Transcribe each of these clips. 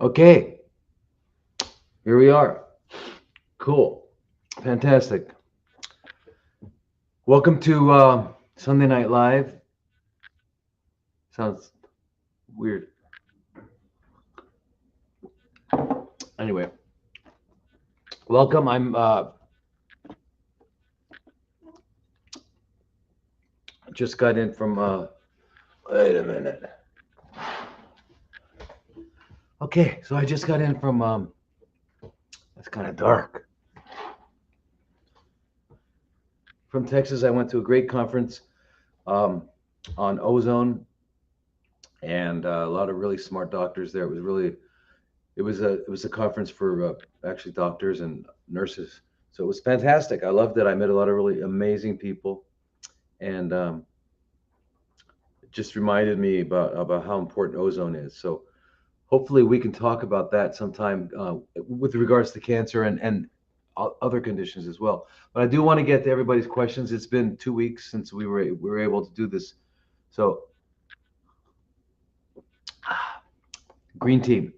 Okay, here we are. Cool. Fantastic. Welcome to Sunday Night Live. Sounds weird. Anyway, welcome. I'm just got in from wait a minute. Okay, so I just got in from it's kind of dark. From Texas. I went to a great conference um, on ozone and a lot of really smart doctors there. It was a conference for actually doctors and nurses. So it was fantastic. I loved it. I met a lot of really amazing people, and it just reminded me about how important ozone is. So hopefully we can talk about that sometime with regards to cancer and other conditions as well. But I do want to get to everybody's questions. It's been 2 weeks since we were able to do this. So green team.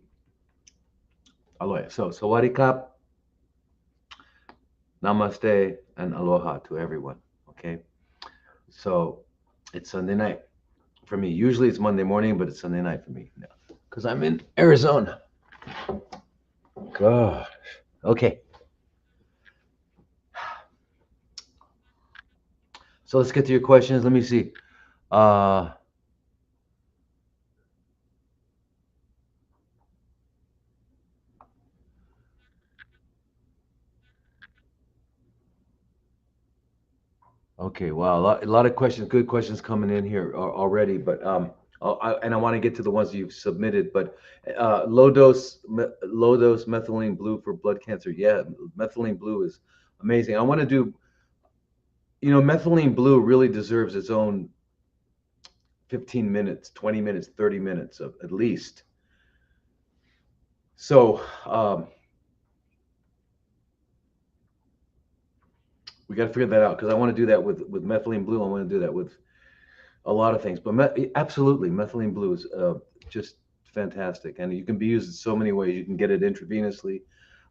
Aloha. So sawadee kap, namaste, and aloha to everyone. Okay. So it's Sunday night for me. Usually it's Monday morning, but it's Sunday night for me now because I'm in Arizona. Gosh. Okay. So let's get to your questions. Let me see. Uh, okay. Wow. A lot of questions, good questions coming in here already, but and I want to get to the ones you've submitted, but low dose methylene blue for blood cancer. Yeah, methylene blue is amazing. I want to do, methylene blue really deserves its own 15 minutes, 20 minutes, 30 minutes of at least. So we got to figure that out because I want to do that with methylene blue. I want to do that with a lot of things, but absolutely, methylene blue is just fantastic, and you can be used in so many ways. You can get it intravenously,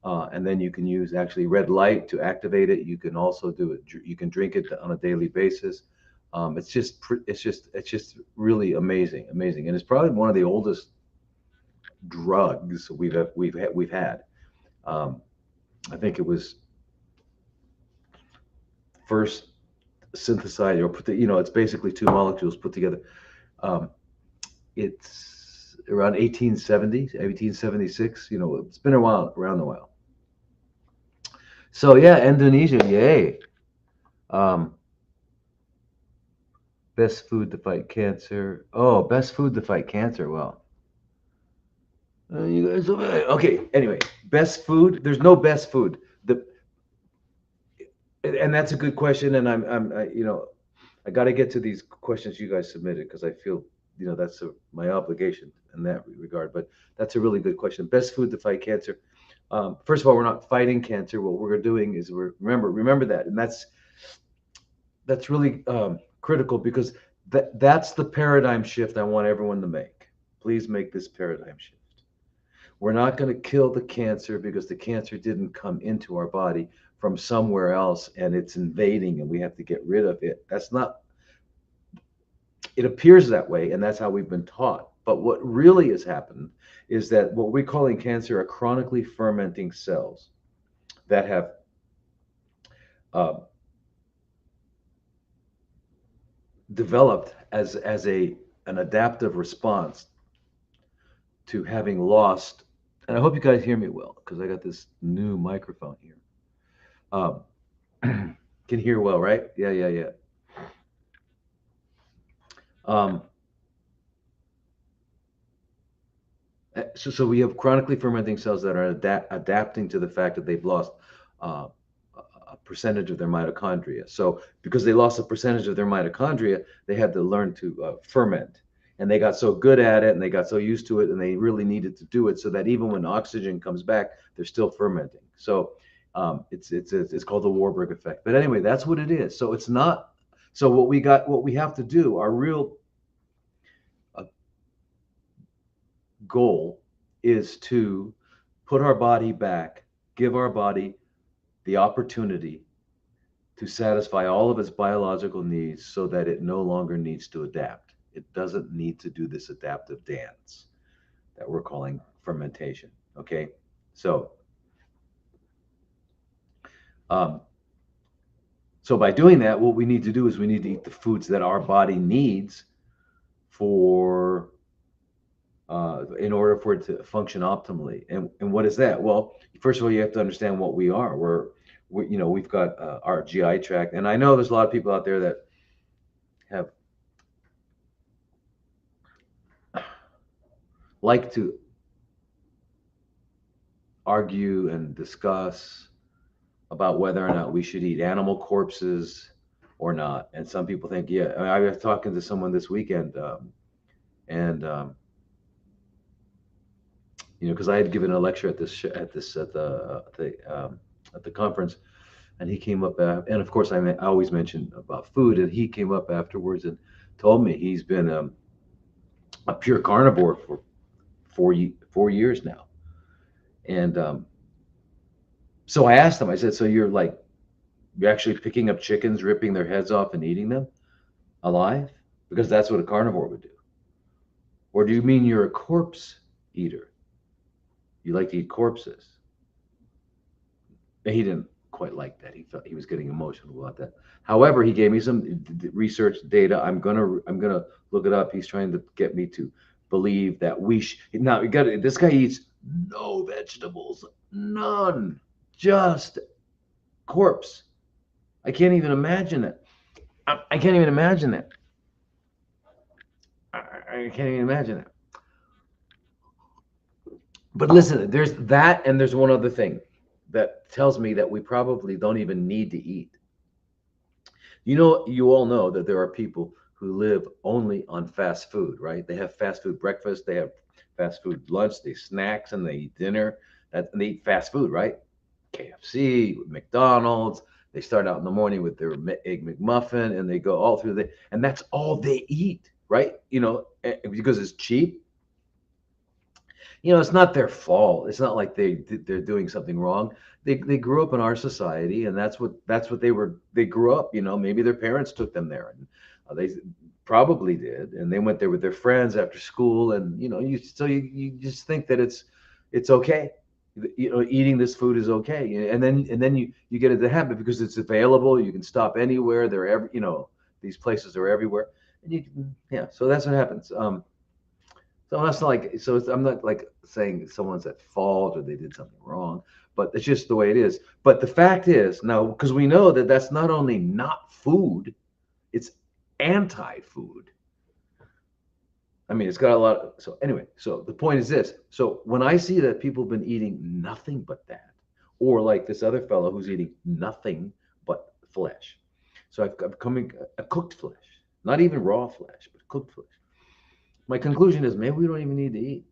and then you can use actually red light to activate it. You can also do it. You can drink it on a daily basis. It's just really amazing, amazing, and it's probably one of the oldest drugs we've had. Um, I think it was first synthesized or it's basically two molecules put together. Um, it's around 1870, 1876. It's been around a while. So yeah, Indonesia, yay. Um, best food to fight cancer. Oh, best food to fight cancer. Well, you guys, okay. Anyway, best food. There's no best food. And that's a good question. And I got to get to these questions you guys submitted because I feel, that's my obligation in that regard. But that's a really good question. Best food to fight cancer. First of all, we're not fighting cancer. What we're doing is remember that, and that's really critical because that's the paradigm shift I want everyone to make. Please make this paradigm shift. We're not going to kill the cancer because the cancer didn't come into our body from somewhere else and it's invading and we have to get rid of it. That's not, it appears that way, and that's how we've been taught. But what really has happened is that what we call in cancer are chronically fermenting cells that have uh, developed as an adaptive response to having lost. And I hope you guys hear me well because I got this new microphone here. Can hear well, right? Yeah. Um, so we have chronically fermenting cells that are adapting to the fact that they've lost uh, a percentage of their mitochondria. So because they lost a percentage of their mitochondria, they had to learn to ferment. And they got so good at it and they got so used to it and they really needed to do it so that even when oxygen comes back, they're still fermenting. So it's called the Warburg effect. But anyway, that's what it is. So it's not. So what we have to do, our real goal is to put our body back, give our body the opportunity to satisfy all of its biological needs so that it no longer needs to adapt. It doesn't need to do this adaptive dance that we're calling fermentation. Okay, so um, so by doing that, what we need to do is we need to eat the foods that our body needs for in order for it to function optimally. And what is that? Well, first of all, you have to understand what we are. We've got our GI tract, and I know there's a lot of people out there that have like to argue and discuss about whether or not we should eat animal corpses or not. And some people think, yeah. I was talking to someone this weekend, and because I had given a lecture at the conference, and he came up, and of course I always mention about food, and he came up afterwards and told me he's been a pure carnivore for 4 years now, and so I asked him. I said, "So you're actually picking up chickens, ripping their heads off, and eating them alive? Because that's what a carnivore would do. Or do you mean you're a corpse eater? You like to eat corpses?" And he didn't quite like that. He felt he was getting emotional about that. However, he gave me some research data. I'm gonna look it up. He's trying to get me to believe that now we got this guy eats no vegetables, none, just corpse. I can't even imagine it. I can't even imagine it. I can't even imagine it. But listen, there's that, and there's one other thing that tells me that we probably don't even need to eat. You all know that there are people who live only on fast food, right? They have fast food breakfast, they have fast food lunch, they snacks, and they eat dinner. And they eat fast food, right? KFC, McDonald's. They start out in the morning with their egg McMuffin, and they go all through and that's all they eat, right? Because it's cheap. It's not their fault. It's not like they're doing something wrong. They grew up in our society, and that's what they grew up. Maybe their parents took them there, and they probably did, and they went there with their friends after school, and you just think that it's okay. Eating this food is okay, and then you get into the habit because it's available. You can stop anywhere. These places are everywhere, and yeah. So that's what happens. So that's not like I'm not like saying someone's at fault or they did something wrong, but it's just the way it is. But the fact is now, because we know that that's not only not food, it's anti-food. I mean, it's got a lot so anyway, so the point is this. So when I see that people have been eating nothing but that, or like this other fellow who's eating nothing but flesh. So I've cooked flesh, not even raw flesh, but cooked flesh. My conclusion is maybe we don't even need to eat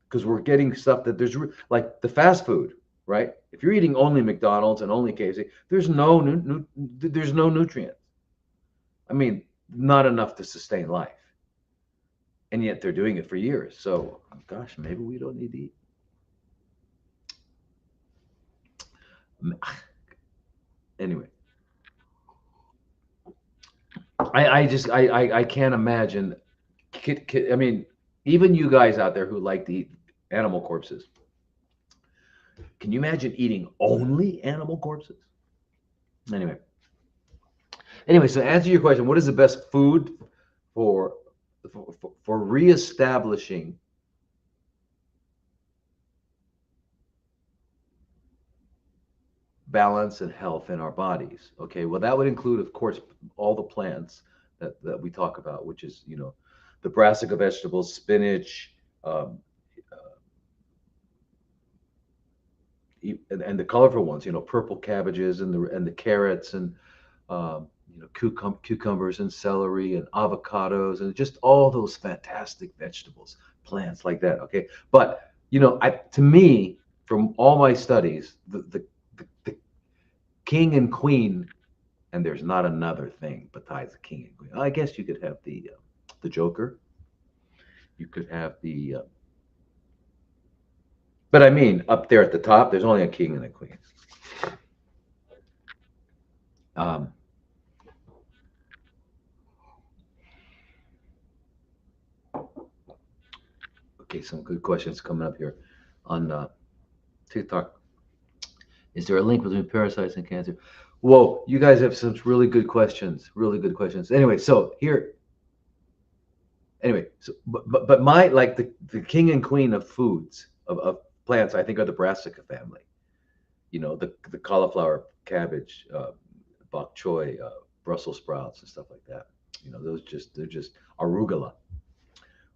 because we're getting stuff that like the fast food, right? If you're eating only McDonald's and only KFC, there's no nutrients. I mean, not enough to sustain life, and yet they're doing it for years. So, gosh, maybe we don't need to eat. Anyway, I can't imagine. I mean, even you guys out there who like to eat animal corpses, can you imagine eating only animal corpses? Anyway, so to answer your question, what is the best food for reestablishing balance and health in our bodies? Okay, well, that would include, of course, all the plants that we talk about, which is the brassica vegetables, spinach, and the colorful ones, purple cabbages and the carrots and cucumbers and celery and avocados and just all those fantastic vegetables, plants like that. Okay, but to me, from all my studies, the king and queen, and there's not another thing besides the king and queen. I guess you could have the Joker. You could have the But I mean, up there at the top, there's only a king and a queen. Um, okay, some good questions coming up here on TikTok. Is there a link between parasites and cancer? Whoa, you guys have some really good questions. Really good questions. Anyway, so here, anyway, so but my like the king and queen of foods of plants, I think, are the brassica family. You know, the cauliflower, cabbage, bok choy, Brussels sprouts, and stuff like that. You know, they're just arugula.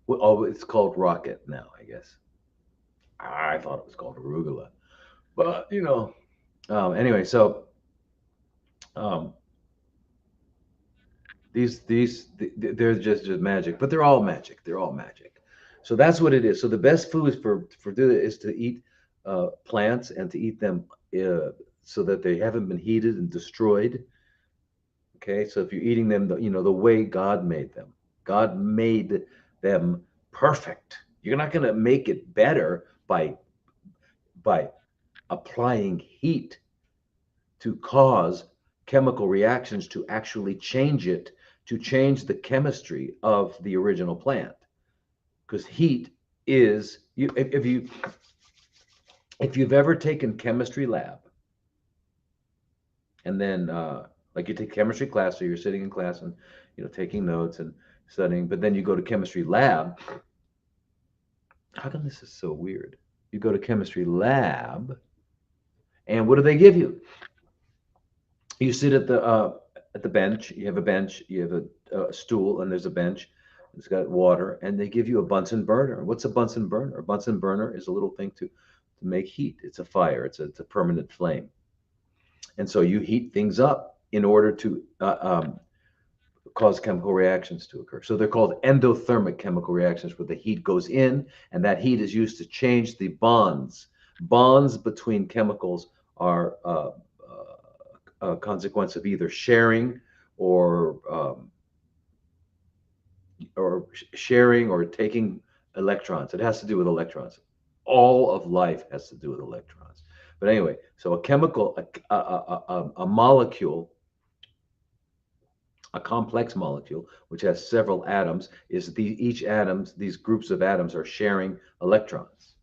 Well, oh, it's called rocket now, I guess. I thought it was called arugula, but you know. Anyway, so um, they're just magic, but they're all magic. They're all magic. So that's what it is. So the best food for do that is to eat plants and to eat them so that they haven't been heated and destroyed. Okay, so if you're eating them, you know, the way God made them, God made them perfect. You're not going to make it better by applying heat to cause chemical reactions to actually change it, to change the chemistry of the original plant. Because heat is you if you've ever taken chemistry lab and then like you take chemistry class, so you're sitting in class and you know taking notes and studying, but then you go to chemistry lab. How come this is so weird? You go to chemistry lab, and what do they give you? You sit at the bench. You have a bench. You have a stool, and there's a bench. It's got water, and they give you a Bunsen burner. What's a Bunsen burner? A Bunsen burner is a little thing to make heat. It's a fire. It's a permanent flame, and so you heat things up in order to cause chemical reactions to occur. So they're called endothermic chemical reactions, where the heat goes in, and that heat is used to change the bonds. Bonds between chemicals are a consequence of either sharing or sharing or taking electrons. It has to do with electrons. All of life has to do with electrons. But anyway, so a chemical, a molecule, a complex molecule, which has several atoms, is each atoms, these groups of atoms are sharing electrons.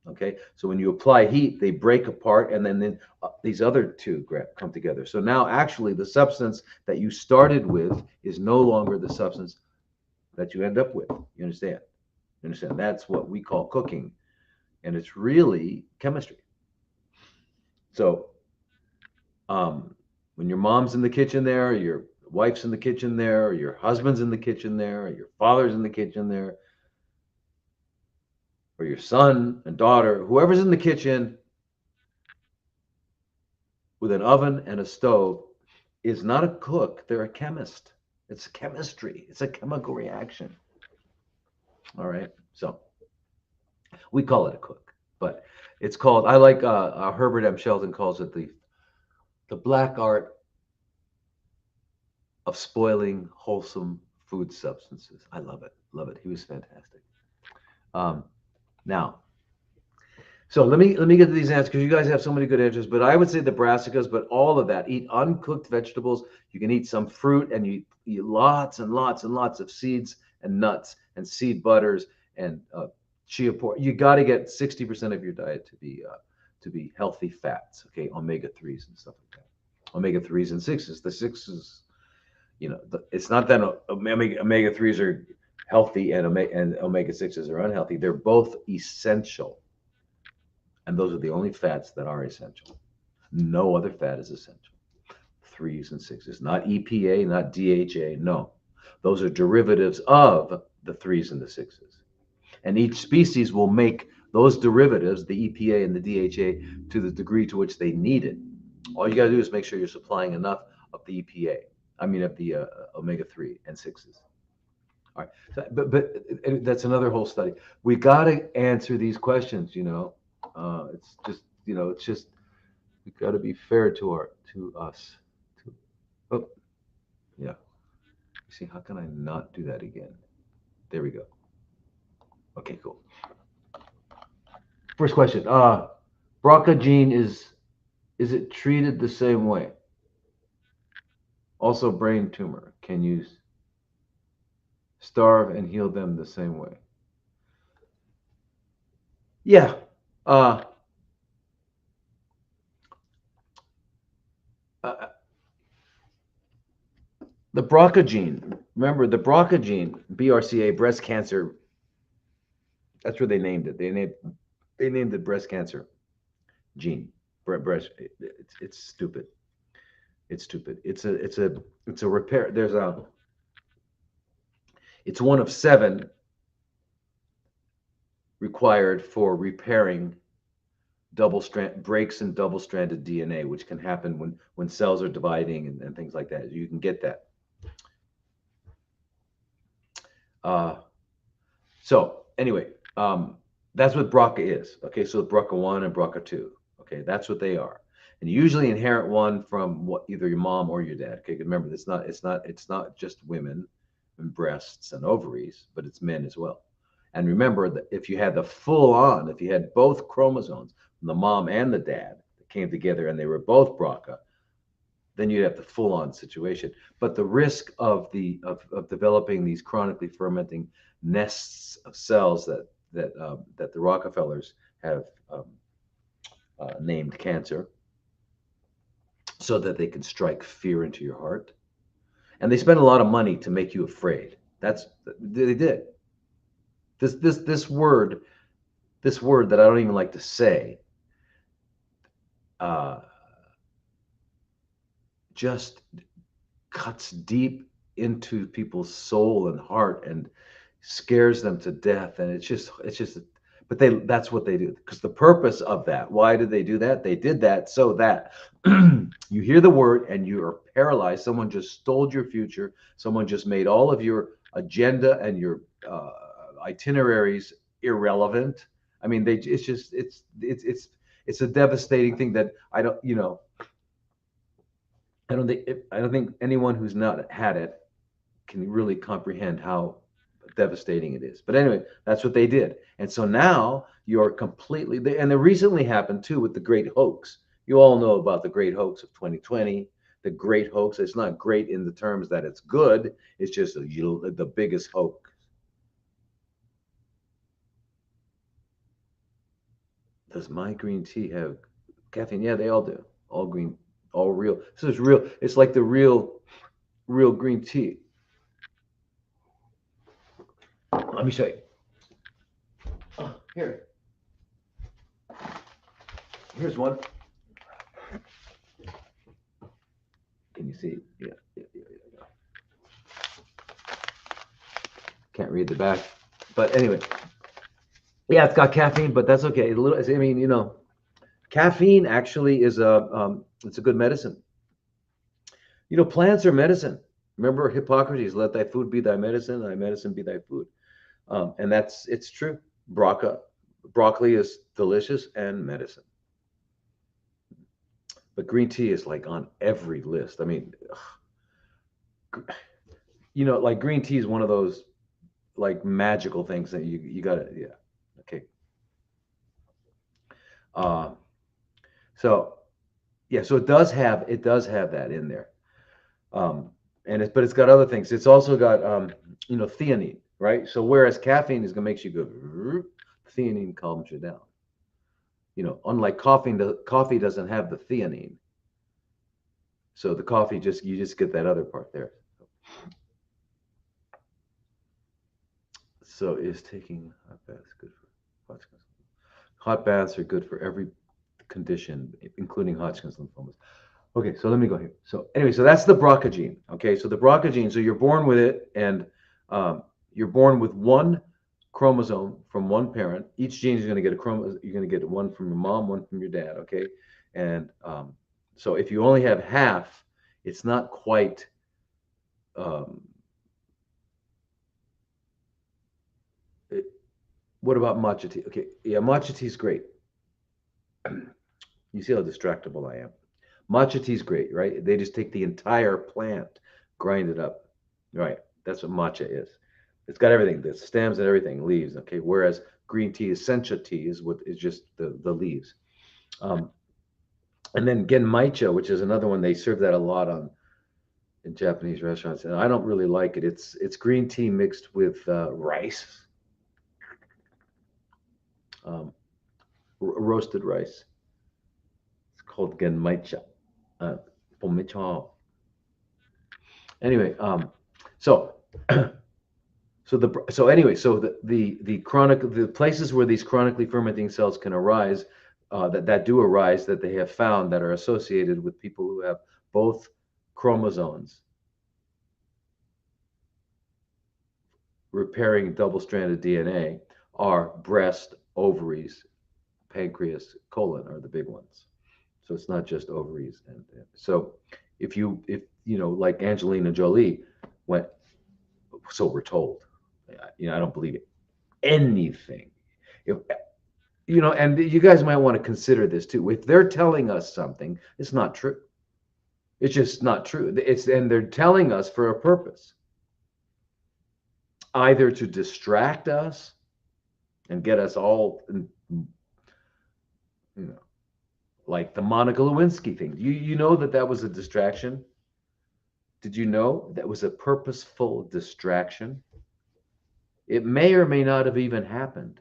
Okay, so when you apply heat, they break apart, and then these other two come together. So now, actually, the substance that you started with is no longer the substance that you end up with. You understand? You understand? That's what we call cooking, and it's really chemistry. So, when your mom's in the kitchen there, your wife's in the kitchen there, your husband's in the kitchen there, your father's in the kitchen there, or your son and daughter, whoever's in the kitchen with an oven and a stove is not a cook, they're a chemist. It's chemistry, it's a chemical reaction. All right. So we call it a cook, but it's called, I like Herbert M. Shelton calls it the black art of spoiling wholesome food substances. I love it. Love it. He was fantastic. Um, now, so let me get to these answers because you guys have so many good answers. But I would say the brassicas, but all of that. Eat uncooked vegetables. You can eat some fruit, and you eat lots and lots and lots of seeds and nuts and seed butters and chia pork. You got to get 60% of your diet to be healthy fats. Okay, omega threes and stuff like that. Omega threes and sixes. The sixes, you know, it's not that omega threes are healthy and omega sixes are unhealthy. They're both essential. And those are the only fats that are essential. No other fat is essential. Threes and sixes, not EPA, not DHA. No, those are derivatives of the threes and the sixes. And each species will make those derivatives, the EPA and the DHA, to the degree to which they need it. All you got to do is make sure you're supplying enough of the EPA. I mean, of the omega 3 and 6s. All right. So, but that's another whole study. We got to answer these questions, you know. It's just, you know, it's just we got to be fair to us. To, oh, yeah. You see, how can I not do that again? There we go. Okay, cool. First question. BRCA gene is it treated the same way? Also, brain tumor. Can you starve and heal them the same way? Yeah. Uh, uh, the BRCA gene. Remember the BRCA gene, BRCA, breast cancer. That's where they named it. They named it breast cancer gene. Breast. It's stupid. It's stupid. It's a repair. It's one of seven required for repairing double strand breaks in double stranded DNA, which can happen when cells are dividing and things like that. You can get that. Uh, so anyway, that's what BRCA is. Okay, so BRCA1 and BRCA2. Okay, that's what they are. And you usually inherit one from either your mom or your dad. Okay, remember, it's not just women and breasts and ovaries, but it's men as well. And remember that if you had if you had both chromosomes from the mom and the dad that came together and they were both BRCA, then you'd have the full-on situation. But the risk of developing these chronically fermenting nests of cells that the Rockefellers have named cancer, so that they can strike fear into your heart, and they spend a lot of money to make you afraid. They did. This word that I don't even like to say, uh, just cuts deep into people's soul and heart and scares them to death. And but that's what they do, because the purpose of that, why did they do that? They did that so that you hear the word and you are paralyzed. Someone just stole your future. Someone just made all of your agenda and your itineraries irrelevant. I mean, it's a devastating thing that I don't think anyone who's not had it can really comprehend how devastating it is. But anyway, that's what they did. And so now you're and it recently happened too with the great hoax. You all know about the great hoax of 2020. The great hoax. It's not great in the terms that it's good. It's just the biggest hoax. Does my green tea have caffeine? Yeah, they all do. All green, all real. This is real. It's like the real green tea. Let me show you. Here. Here's one. Can you see? Yeah. Can't read the back. But anyway, yeah, it's got caffeine, but that's okay. I mean, caffeine actually it's a good medicine. Plants are medicine. Remember Hippocrates, let thy food be thy medicine be thy food. And it's true. Broccoli is delicious and medicine. But green tea is like on every list. I mean, like green tea is one of those like magical things that you gotta, yeah. Okay. Uh, so yeah, so it does have that in there. But it's got other things. It's also got theanine, right? So whereas caffeine is gonna make you go, theanine calms you down. Unlike coffee doesn't have the theanine. So the coffee you just get that other part there. So is taking hot baths good for Hodgkin's? Hot baths are good for every condition, including Hodgkin's lymphomas. Okay, so let me go here. So anyway, so that's the BRCA gene. Okay, so the BRCA gene, so you're born with it, and you're born with one chromosome from one parent. Each gene is going to get you're going to get one from your mom, one from your dad. Okay, and so if you only have half, it's not quite. What about matcha tea? Okay, yeah, matcha tea is great. You see how distractible I am. Matcha tea is great, right? They just take the entire plant, grind it up. Right. That's what matcha is. It's got everything, the stems and everything, leaves. Okay, whereas green tea, essentia tea, is what is just the leaves. Um, and then genmaicha, which is another one, they serve that a lot on in Japanese restaurants, and I don't really like it. It's green tea mixed with rice, um, roasted rice. It's called genmaicha. Uh, Pomicha. Anyway, so so the chronic the places where these chronically fermenting cells can arise, that do arise, that they have found that are associated with people who have both chromosomes repairing double-stranded DNA, are breast, ovaries, pancreas, colon are the big ones. So it's not just ovaries, and so if like Angelina Jolie went, so we're told. I don't believe it. Anything. If, and you guys might want to consider this too. If they're telling us something, it's not true. It's just not true. And they're telling us for a purpose, either to distract us and get us all, like the Monica Lewinsky thing. You know that was a distraction. Did you know that was a purposeful distraction? It may or may not have even happened.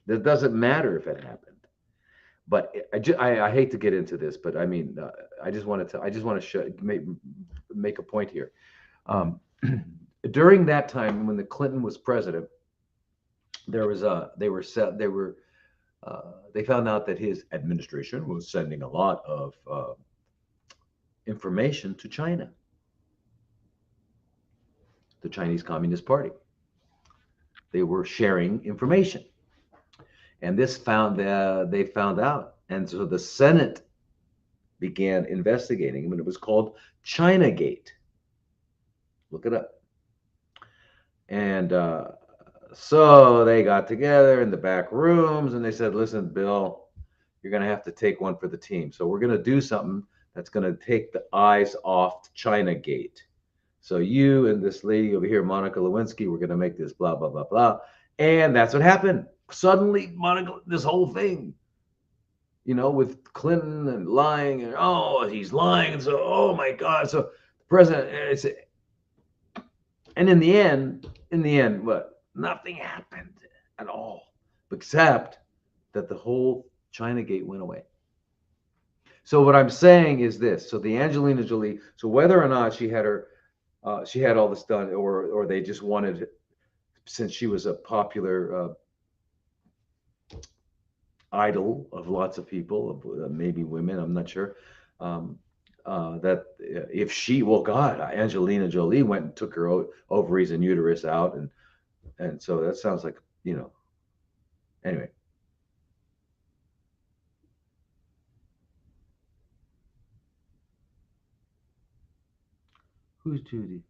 It doesn't matter if it happened. But I hate to get into this, but I mean, I just want to make a point here. During that time when the Clinton was president, there was they found out that his administration was sending a lot of information to China, the Chinese Communist Party. They were sharing information, and they found out, and so the Senate began investigating, and it was called Chinagate. Look it up. And so they got together in the back rooms and they said, listen, Bill, you're going to have to take one for the team. So we're going to do something that's going to take the eyes off Chinagate. So you and this lady over here, Monica Lewinsky, we're going to make this blah, blah, blah, blah. And that's what happened. Suddenly, Monica, this whole thing, with Clinton and lying, and he's lying. And so, oh my God. So the president, and in the end, what? Nothing happened at all, except that the whole Chinagate went away. So what I'm saying is this: so the Angelina Jolie, so whether or not she had all this done, or they just wanted, since she was a popular idol of lots of people, maybe women, I'm not sure. That if Angelina Jolie went and took her ovaries and uterus out, and so that sounds like, anyway. Who's Judy?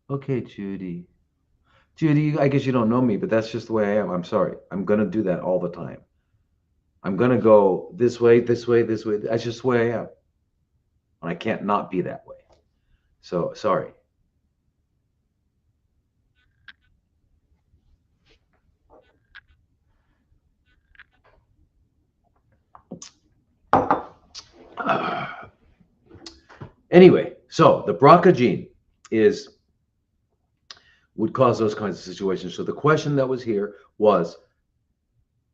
Okay, Judy. Judy, I guess you don't know me, but that's just the way I am. I'm sorry. I'm going to do that all the time. I'm going to go this way, this way, this way. That's just the way I am. And I can't not be that way. So, sorry. Anyway, so the BRCA gene would cause those kinds of situations. So the question that was here was,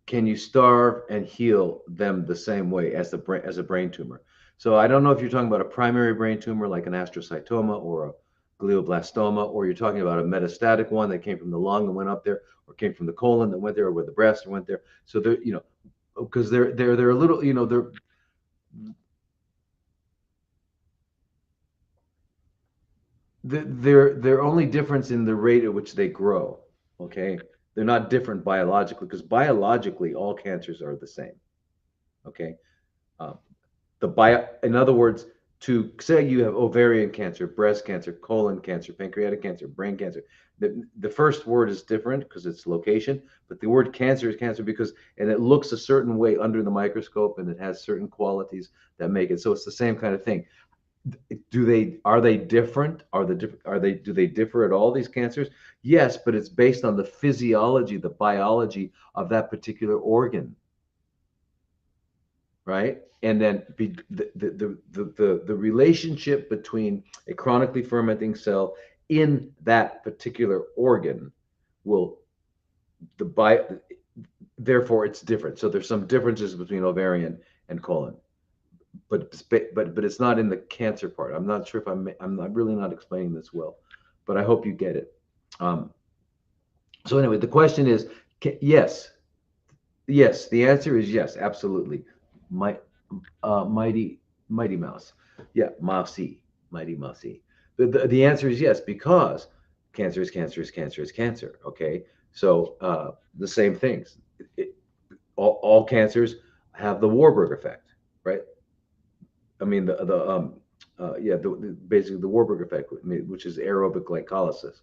can you starve and heal them the same way as a brain tumor? So I don't know if you're talking about a primary brain tumor like an astrocytoma or a glioblastoma, or you're talking about a metastatic one that came from the lung and went up there, or came from the colon that went there, or with the breast and went there. So they're, because they're a little, they're only difference in the rate at which they grow. Okay, they're not different biologically, because biologically all cancers are the same. Okay, in other words, to say you have ovarian cancer, breast cancer, colon cancer, pancreatic cancer, brain cancer, the first word is different because it's location, but the word cancer is cancer and it looks a certain way under the microscope, and it has certain qualities that make it so. It's the same kind of thing. are they different? Do they differ at all, these cancers? Yes, but it's based on the physiology, the biology of that particular organ, right? And then the relationship between a chronically fermenting cell in that particular organ will the bi therefore it's different. So there's some differences between ovarian and colon, but it's not in the cancer part. I'm not sure if I'm not really not explaining this well, but I hope you get it. Um, so anyway, the question is, yes, yes. The answer is yes, absolutely. My mighty mouse, yeah, mousy, mighty mousy. The answer is yes, because cancer is cancer is cancer is cancer. Okay, so the same things. All cancers have the Warburg effect, right? I mean basically the Warburg effect, which is aerobic glycolysis.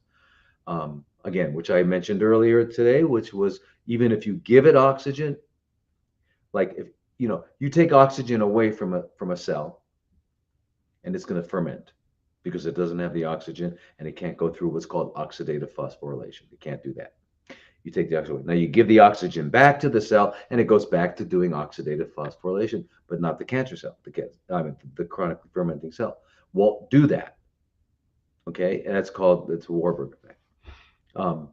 Again, which I mentioned earlier today, which was even if you give it oxygen, like if you take oxygen away from a cell, and it's going to ferment because it doesn't have the oxygen and it can't go through what's called oxidative phosphorylation. It can't do that. You take the oxygen. Now you give the oxygen back to the cell, and it goes back to doing oxidative phosphorylation, but not the cancer cell. The chronically fermenting cell won't do that. Okay, and it's a Warburg effect. Um,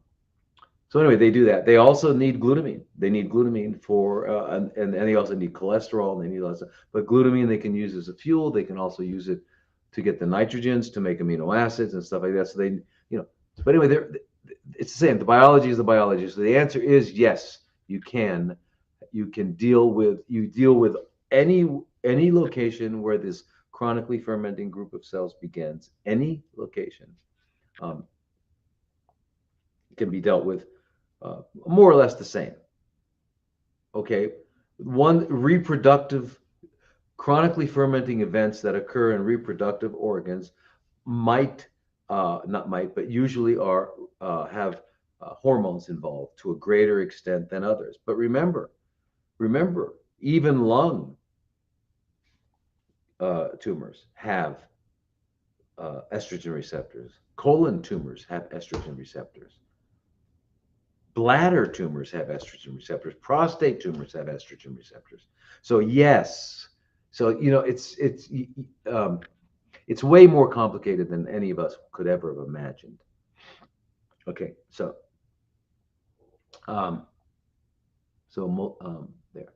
so anyway, they do that. They also need glutamine. They need glutamine for, and they also need cholesterol. And they need lots of, but glutamine they can use as a fuel. They can also use it to get the nitrogens to make amino acids and stuff like that. So but anyway, it's the same. The biology is the biology. So the answer is yes. You deal with any location where this chronically fermenting group of cells begins. Any location um, can be dealt with more or less the same. Okay, one reproductive chronically fermenting events that occur in reproductive organs might not might but usually are have hormones involved to a greater extent than others. But remember, even lung tumors have estrogen receptors. Colon tumors have estrogen receptors. Bladder tumors have estrogen receptors. Prostate tumors have estrogen receptors. So yes, so it's way more complicated than any of us could ever have imagined. Okay, um, there.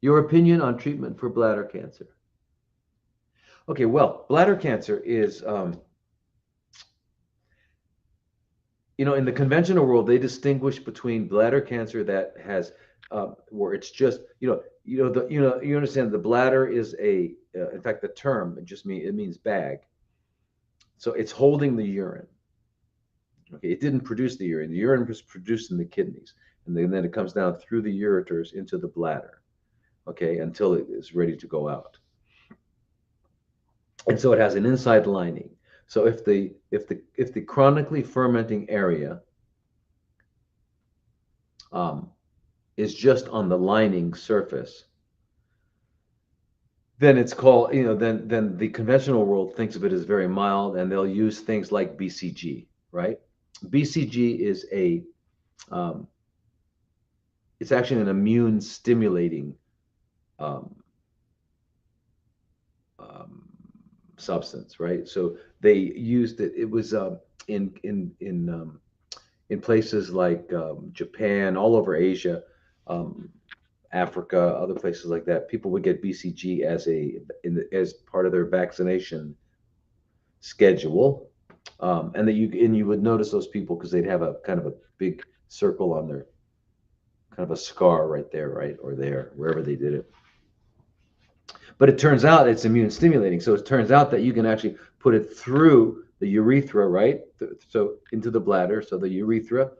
Your opinion on treatment for bladder cancer? Okay, well, bladder cancer is in the conventional world, they distinguish between bladder cancer that has where it's just you understand the bladder is in fact the term it means bag, so it's holding the urine. Okay, it didn't produce the urine. The urine was produced in the kidneys, and then it comes down through the ureters into the bladder. Okay, until it is ready to go out, and so it has an inside lining. So if the chronically fermenting area um, is just on the lining surface, then it's called, then the conventional world thinks of it as very mild, and they'll use things like BCG, right? BCG is um, it's actually an immune stimulating um, um, substance, right? So they used it. It was in in in um, in places like Japan, all over Asia, um, Africa, other places like that. People would get BCG as part of their vaccination schedule, and you would notice those people because they'd have a kind of a big circle on their kind of a scar right there, right, or there, wherever they did it. But it turns out it's immune stimulating. So it turns out that you can actually put it through the urethra, right? So into the bladder. So the urethra,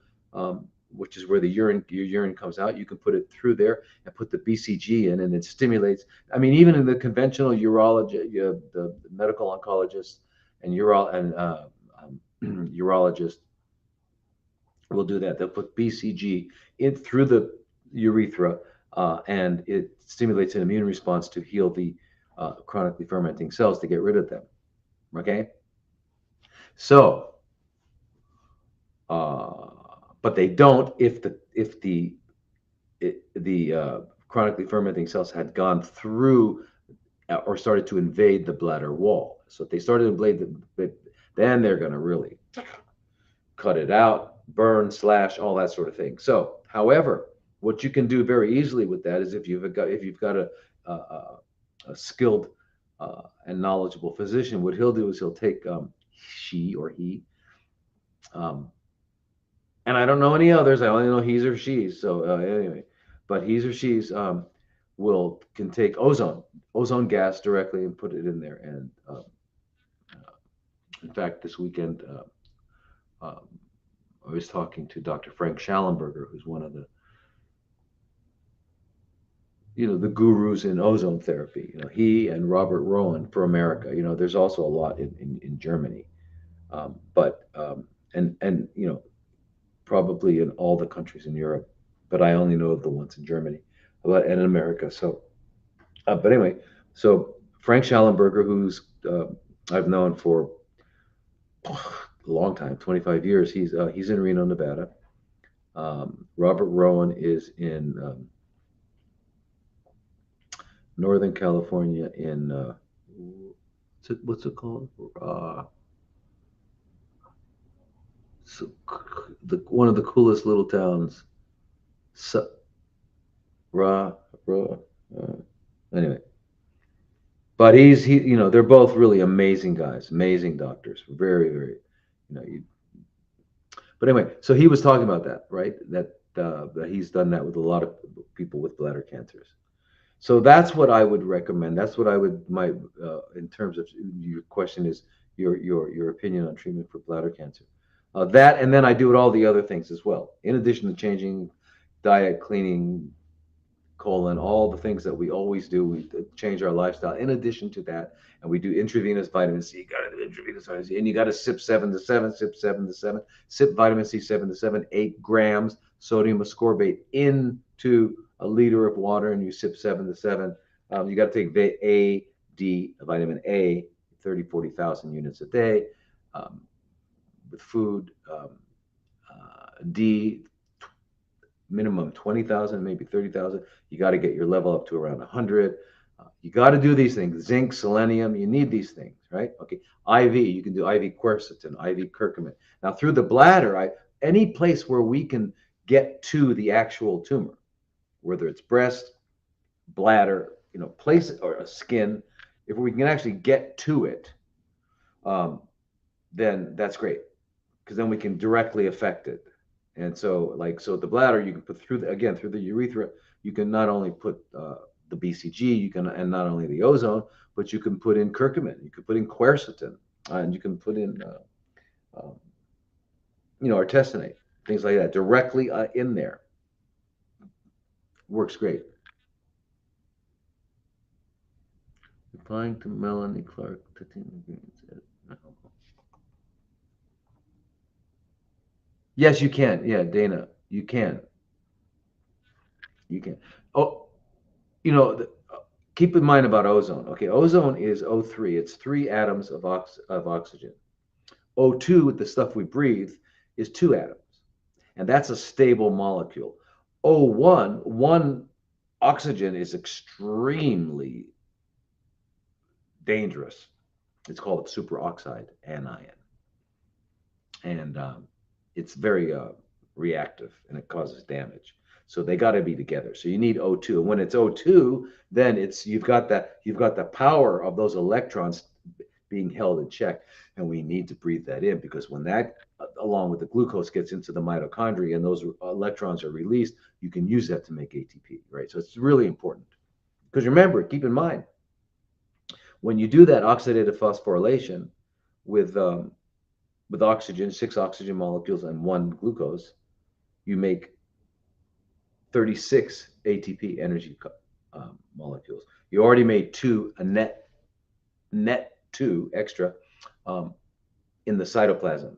which is where your urine comes out, you can put it through there and put the BCG in, and it stimulates. I mean, even in the conventional urology, the medical oncologists and urologists will do that. They'll put BCG in through the urethra, and it stimulates an immune response to heal chronically fermenting cells to get rid of them. Okay, so but they don't if the chronically fermenting cells had gone through or started to invade the bladder wall. So if they started to invade then they're going to really cut it out, burn, slash, all that sort of thing. So, however, what you can do very easily with that is if you've got a skilled and knowledgeable physician, what he'll do is he'll take she or he, um, and I don't know any others. I only know he's or she's. So anyway, but he's or she's can take ozone gas directly and put it in there. And in fact, this weekend um, I was talking to Dr. Frank Schallenberger, who's one of the gurus in ozone therapy. He and Robert Rowan for America. There's also a lot in Germany, but and probably in all the countries in Europe, but I only know of the ones in Germany, and in America. So, but anyway, so Frank Schallenberger, who's I've known for a long time, 25 years. He's in Reno, Nevada. Robert Rowan is in Northern California in what's it called? So, one of the coolest little towns. So, anyway, but they're both really amazing guys, amazing doctors, very, very, you. But anyway, so he was talking about that, right? That he's done that with a lot of people with bladder cancers. So that's what I would recommend. That's what I would in terms of your question is your opinion on treatment for bladder cancer. That and then I do all the other things as well. In addition to changing diet, cleaning, colon, all the things that we always do, we change our lifestyle. In addition to that, and we do intravenous vitamin C. You got to do intravenous vitamin C, and you got to sip 7 to 7, sip 7 to 7, sip vitamin C 7 to 7, 8 grams sodium ascorbate into a liter of water, and you sip 7 to 7. You got to take vitamin A, 30, 40,000 units a day with food. D, minimum 20,000, maybe 30,000. You got to get your level up to around 100. You got to do these things. Zinc, selenium, you need these things, right? Okay. IV, you can do IV quercetin, IV curcumin. Now, through the bladder, any place where we can get to the actual tumor, whether it's breast, bladder, place or a skin, if we can actually get to it, then that's great, because then we can directly affect it. And so, at the bladder, you can put through the urethra, you can not only put the BCG, and not only the ozone, but you can put in curcumin, you can put in quercetin, and you can put in, artesunate, things like that, directly in there. Works great. Replying to Melanie Clark. Yes, you can. Yeah, Dana, you can. You can. Oh, keep in mind about ozone. Okay, ozone is O3. It's 3 atoms of oxygen. O2, the stuff we breathe, is 2 atoms, and that's a stable molecule. O1, one oxygen is extremely dangerous. It's called superoxide anion, and it's very reactive, and it causes damage. So they got to be together. So you need O2, and when it's O2, then you've got the power of those electrons being held in check, and we need to breathe that in, because when that, along with the glucose, gets into the mitochondria and those electrons are released, you can use that to make ATP, right? So it's really important, because remember, keep in mind, when you do that oxidative phosphorylation with oxygen, 6 oxygen molecules and 1 glucose, you make 36 ATP energy molecules. You already made 2, a net 2 extra in the cytoplasm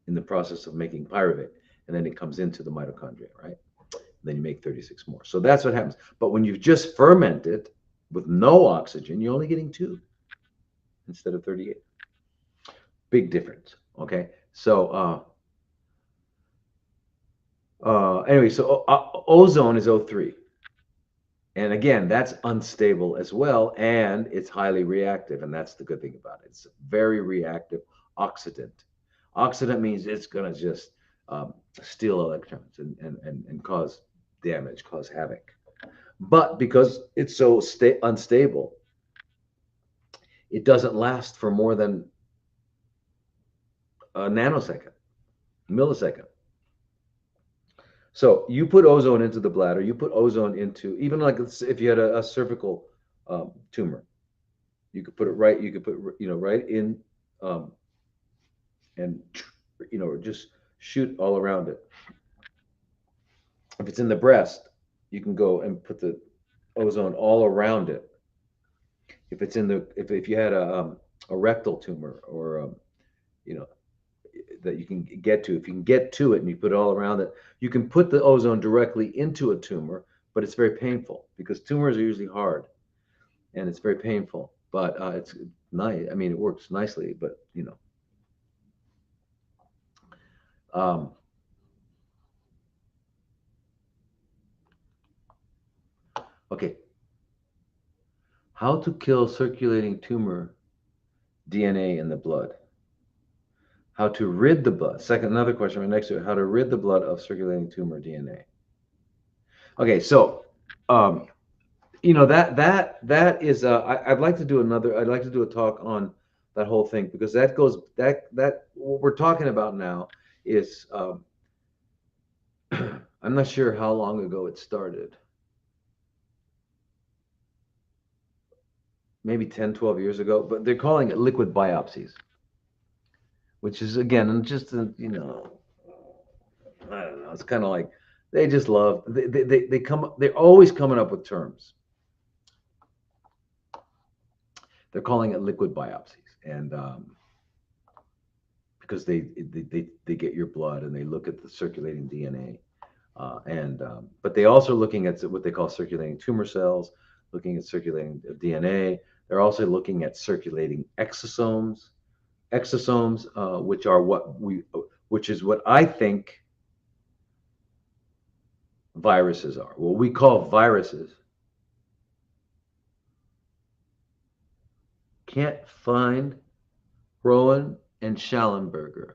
in the process of making pyruvate, and then it comes into the mitochondria, right? And then you make 36 more. So that's what happens. But when you've just fermented, With no oxygen, you're only getting 2 instead of 38. Big difference. Okay. So, anyway, so ozone is O3. And again, that's unstable as well, and it's highly reactive, and that's the good thing about it. It's a very reactive oxidant. Oxidant means it's going to just steal electrons and cause damage, cause havoc. But because it's so unstable, it doesn't last for more than a nanosecond, millisecond. So you put ozone into the bladder, you put ozone into, even like if you had a cervical tumor, you could put it right, you could put, right in, um, and, just shoot all around it. If it's in the breast, you can go and put the ozone all around it. If it's in the, if you had a rectal tumor, or, you know, that you can get to, if you can get to it and you put it all around it, you can put the ozone directly into a tumor, but it's very painful because tumors are usually hard and it's very painful. But it's nice. I mean, it works nicely, but um, okay. How to kill circulating tumor DNA in the blood? How to rid the blood? Second, another question right next to it. How to rid the blood of circulating tumor DNA? Okay, so um, that is. I'd like to do another. I'd like to do a talk on that whole thing, because that goes, that what we're talking about now is. I'm not sure how long ago it started. Maybe 10, 12 years ago, but they're calling it liquid biopsies, which is, again, just I don't know. It's kind of like they just love, they're always coming up with terms. They're calling it liquid biopsies, and because they get your blood and they look at the circulating DNA, and but they also looking at what they call circulating tumor cells, looking at circulating DNA. They're also looking at circulating exosomes, which are which is what I think viruses are. What we call viruses. Can't find Rowan and Schallenberger.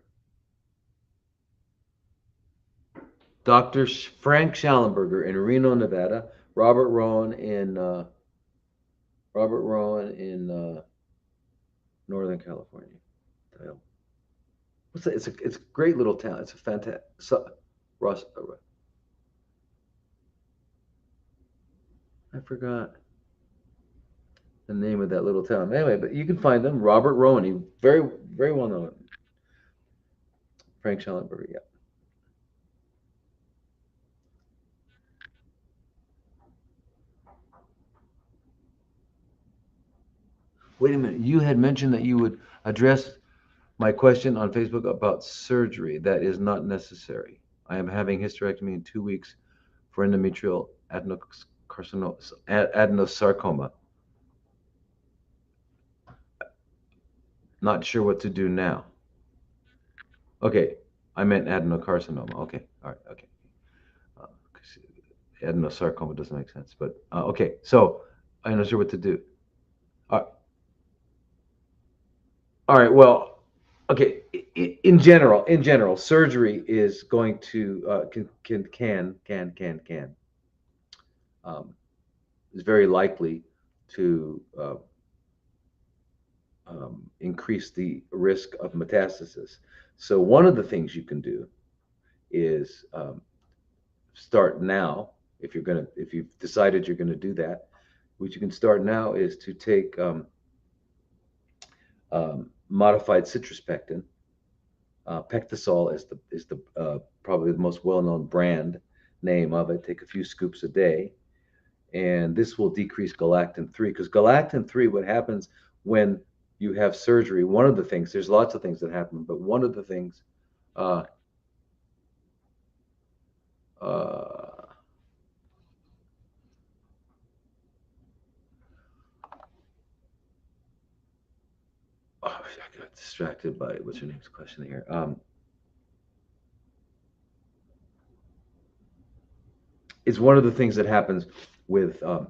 Dr. Frank Schallenberger in Reno, Nevada. Robert Rowan in Northern California. What's that? It's a great little town. It's a fantastic. Ross, I forgot the name of that little town. Anyway, but you can find them. Robert Rowan, he very, very well known. Frank Schallenberger, yeah. Wait a minute. You had mentioned that you would address my question on Facebook about surgery. That is not necessary. I am having hysterectomy in 2 weeks for endometrial adenosarcoma. Not sure what to do now. Okay, I meant adenocarcinoma. Okay, all right, okay. Uh, Adenosarcoma doesn't make sense, but okay. So I'm not sure what to do. Uh, all right. Well, okay. In general, surgery is going to can um, is very likely to increase the risk of metastasis. So one of the things you can do is start now. If you've decided you're gonna do that, what you can start now is to take modified citrus pectin. Pectisol is the probably the most well-known brand name of it. Take a few scoops a day, and this will decrease galactin-3, because galactin-3, what happens when you have surgery, one of the things, there's lots of things that happen, but one of the things, uh, uh, I got distracted by what's your name's question here. It's one of the things that happens with um,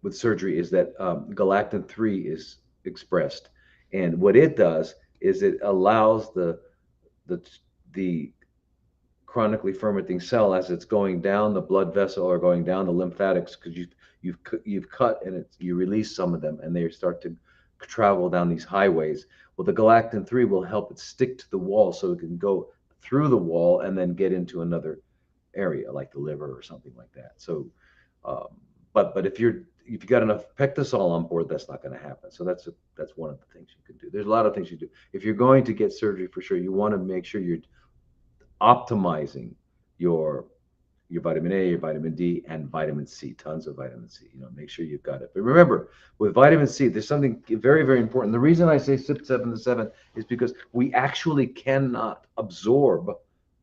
with surgery is that galactin 3 is expressed, and what it does is it allows the the chronically fermenting cell as it's going down the blood vessel or going down the lymphatics, because you've cut and you release some of them and they start to travel down these highways. Well, the galactin 3 will help it stick to the wall so it can go through the wall and then get into another area like the liver or something like that. So um, but if you got enough pectosol on board, that's not going to happen. So that's one of the things you can do. There's a lot of things you do. If you're going to get surgery for sure, you want to make sure you're optimizing your your vitamin A, your vitamin D, and vitamin C. Tons of vitamin C. Make sure you've got it. But remember, with vitamin C, there's something very, very important. The reason I say sip 7 to 7 is because we actually cannot absorb.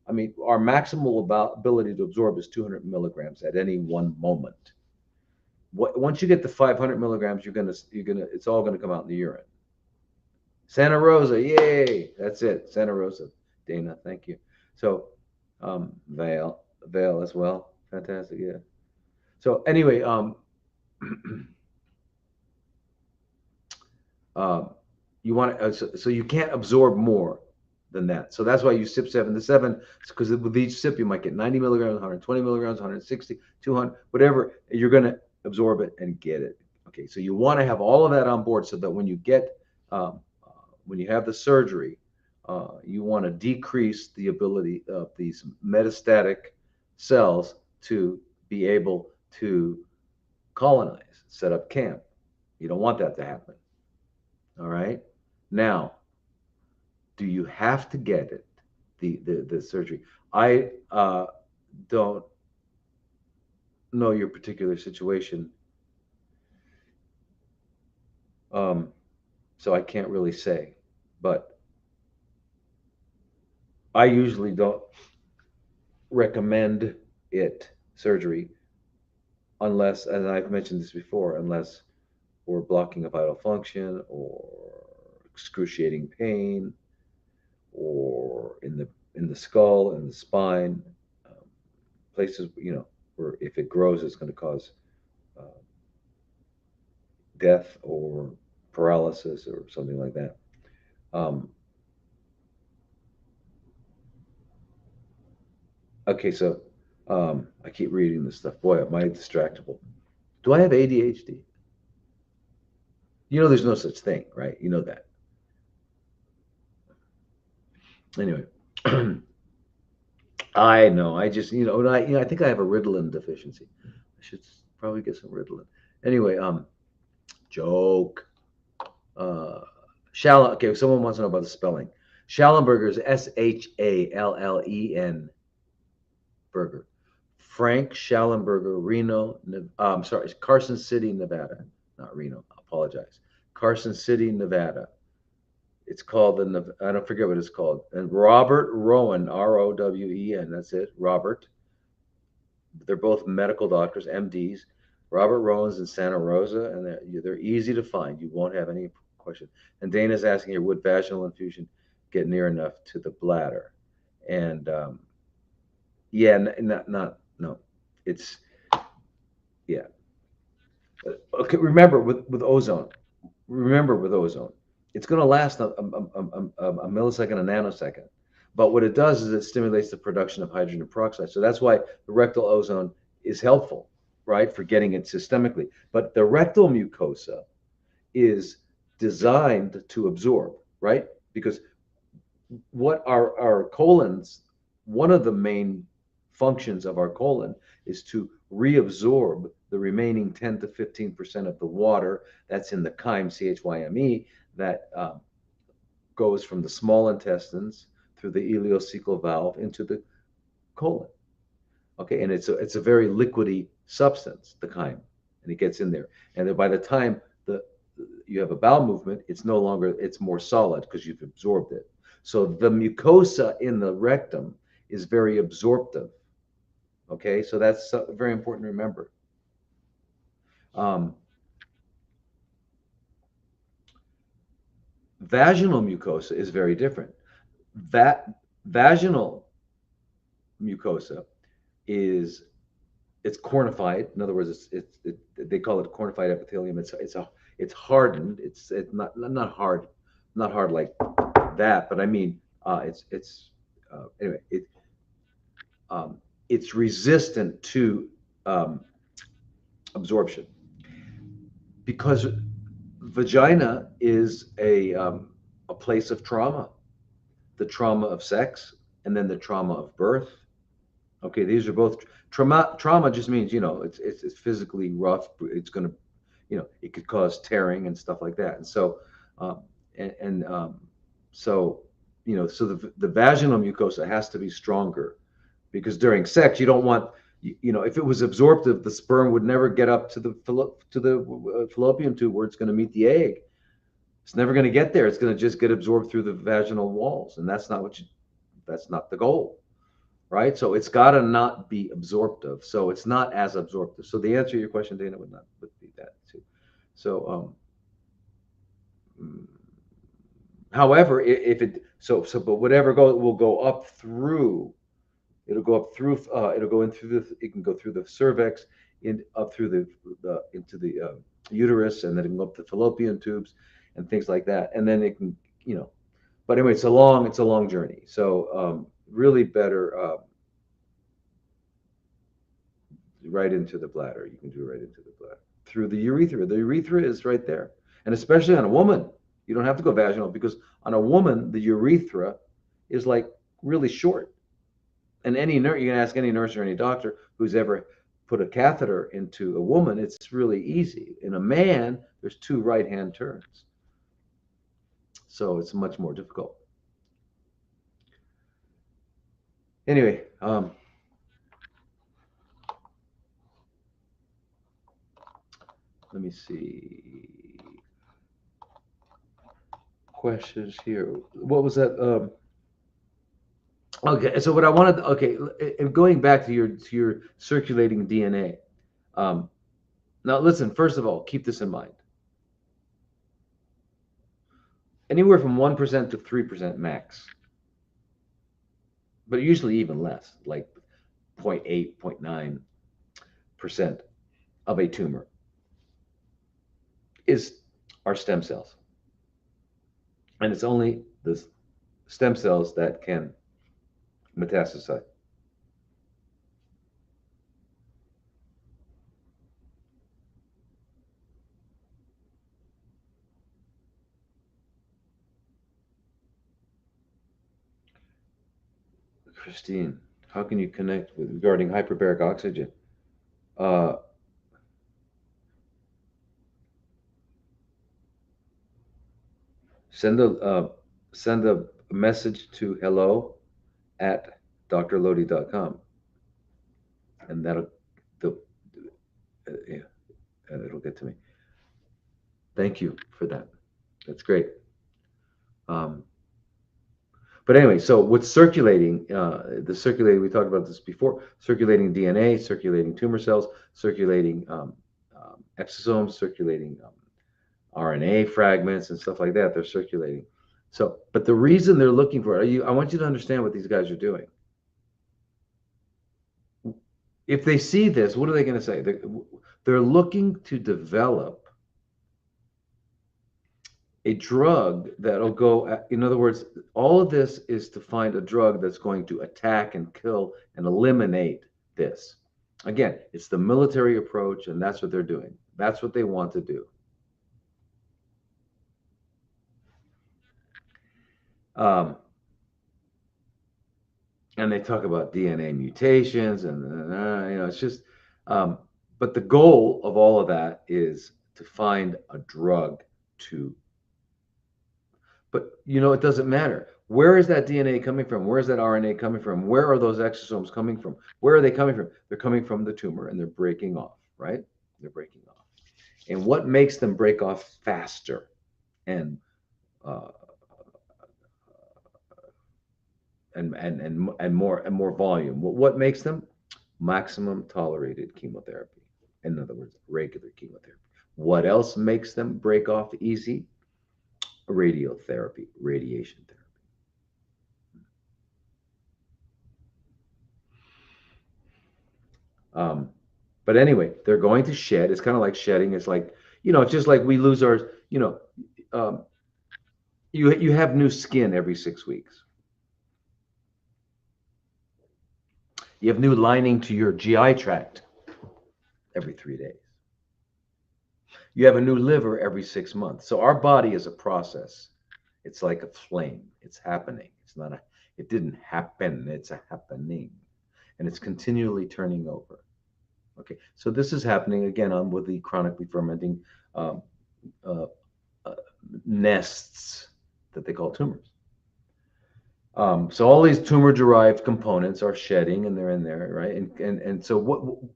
I mean, our maximal ability to absorb is 200 milligrams at any one moment. Once you get to 500 milligrams, it's all gonna come out in the urine. Santa Rosa, yay! That's it, Santa Rosa. Dana, thank you. So, Vale as well, fantastic, yeah. So anyway, uh, you want so you can't absorb more than that. So that's why you sip 7 to 7, because with each sip you might get 90 milligrams, 120 milligrams, 160, 200, whatever. You're going to absorb it and get it. Okay, so you want to have all of that on board so that when you get when you have the surgery, you want to decrease the ability of these metastatic cells to be able to colonize, set up camp. You don't want that to happen. All right. Now, do you have to get it? The surgery. I don't know your particular situation, so I can't really say. But I usually don't recommend it surgery unless, and I've mentioned this before, unless we're blocking a vital function or excruciating pain or in the skull, in the spine, um, places where if it grows, it's going to cause uh, death or paralysis or something like that. Um, okay, so I keep reading this stuff. Boy, am I distractible. Do I have ADHD? There's no such thing, right? You know that. Anyway, I know. I just, I think I have a Ritalin deficiency. I should probably get some Ritalin. Anyway, joke. Shallon. Okay, someone wants to know about the spelling. Schallenberger is Shallen Burger. Frank Schallenberger, Reno. I'm sorry, Carson City, Nevada, not Reno. I apologize. Carson City, Nevada. It's called I don't forget what it's called. And Robert Rowen, Rowen. That's it, Robert. They're both medical doctors, MDs. Robert Rowan's in Santa Rosa, and they're easy to find. You won't have any question. And Dana's asking here, would vaginal infusion get near enough to the bladder? And yeah, not no. It's yeah. Okay, remember with ozone. Remember with ozone, it's going to last a millisecond, a nanosecond. But what it does is it stimulates the production of hydrogen peroxide. So that's why the rectal ozone is helpful, right, for getting it systemically. But the rectal mucosa is designed to absorb, right? Because what our colons, one of the main functions of our colon is to reabsorb the remaining 10 to 15% of the water that's in the chyme, that goes from the small intestines through the ileocecal valve into the colon. Okay, and it's a very liquidy substance, the chyme, and it gets in there. And then by the time you have a bowel movement, it's more solid because you've absorbed it. So the mucosa in the rectum is very absorptive. Okay, so that's very important to remember. Um, Vaginal mucosa is very different. Vaginal mucosa is it's cornified. In other words, they call it cornified epithelium. It's hardened. It's not hard, not hard like that. But I mean, anyway. It's resistant to um, absorption because vagina is a place of trauma, the trauma of sex, and then the trauma of birth. Okay, these are both trauma. Trauma just means it's physically rough. It's going to it could cause tearing and stuff like that. And so um, and so so the vaginal mucosa has to be stronger because during sex you don't want if it was absorptive, the sperm would never get up to the fallopian tube where it's going to meet the egg. It's never going to get there. It's going to just get absorbed through the vaginal walls, and that's not the goal, right? So it's got to not be absorptive. So it's not as absorptive. So the answer to your question, Dana, would be that too. So however, if it but whatever will go up through. It'll go up through. It'll go in through the. It can go through the cervix, up through into the uterus, and then it can go up the fallopian tubes, and things like that. And then it can, But anyway, it's a long journey. So really better right into the bladder. You can do it right into the bladder through the urethra. The urethra is right there, and especially on a woman, you don't have to go vaginal because on a woman the urethra is like really short. And any nurse, you can ask any nurse or any doctor who's ever put a catheter into a woman, it's really easy. In a man, there's 2 right-hand turns. So it's much more difficult. Anyway, let me see. Questions here. What was that? Okay, so what I wanted, and going back to your circulating DNA. Now, listen. First of all, keep this in mind. Anywhere from 1% to 3% max, but usually even less, like 0.8, 0.9% of a tumor are stem cells, and it's only the stem cells that can metastasize. Christine, how can you connect regarding hyperbaric oxygen? Uh, send a message to hello@drlodi.com, and yeah, and it'll get to me. Thank you for that. That's great. But anyway, so what's circulating, we talked about this before, circulating DNA, circulating tumor cells, circulating exosomes, circulating RNA fragments and stuff like that. They're circulating. So, but the reason they're looking for it, I want you to understand what these guys are doing. If they see this, what are they going to say? They're looking to develop a drug that'll go, in other words, all of this is to find a drug that's going to attack and kill and eliminate this. Again, it's the military approach, and that's what they're doing. That's what they want to do. And they talk about DNA mutations, and it's just, but the goal of all of that is to find a drug to. But it doesn't matter. Where is that DNA coming from? Where is that RNA coming from? Where are those exosomes coming from? Where are they coming from? They're coming from the tumor, and they're breaking off, right? They're breaking off. And what makes them break off faster and more volume? What makes them? Maximum tolerated chemotherapy. In other words, regular chemotherapy. What else makes them break off easy? radiotherapy, radiation therapy. But anyway, they're going to shed. It's kind of like shedding. It's like, it's just like we lose our, um, you have new skin every 6 weeks. You have new lining to your GI tract every 3 days. You have a new liver every 6 months. So our body is a process. It's like a flame. It's happening. It didn't happen. It's a happening. And it's continually turning over. Okay. So this is happening again on with the chronically fermenting um, uh, uh, nests that they call tumors. So all these tumor-derived components are shedding, and they're in there, right? And so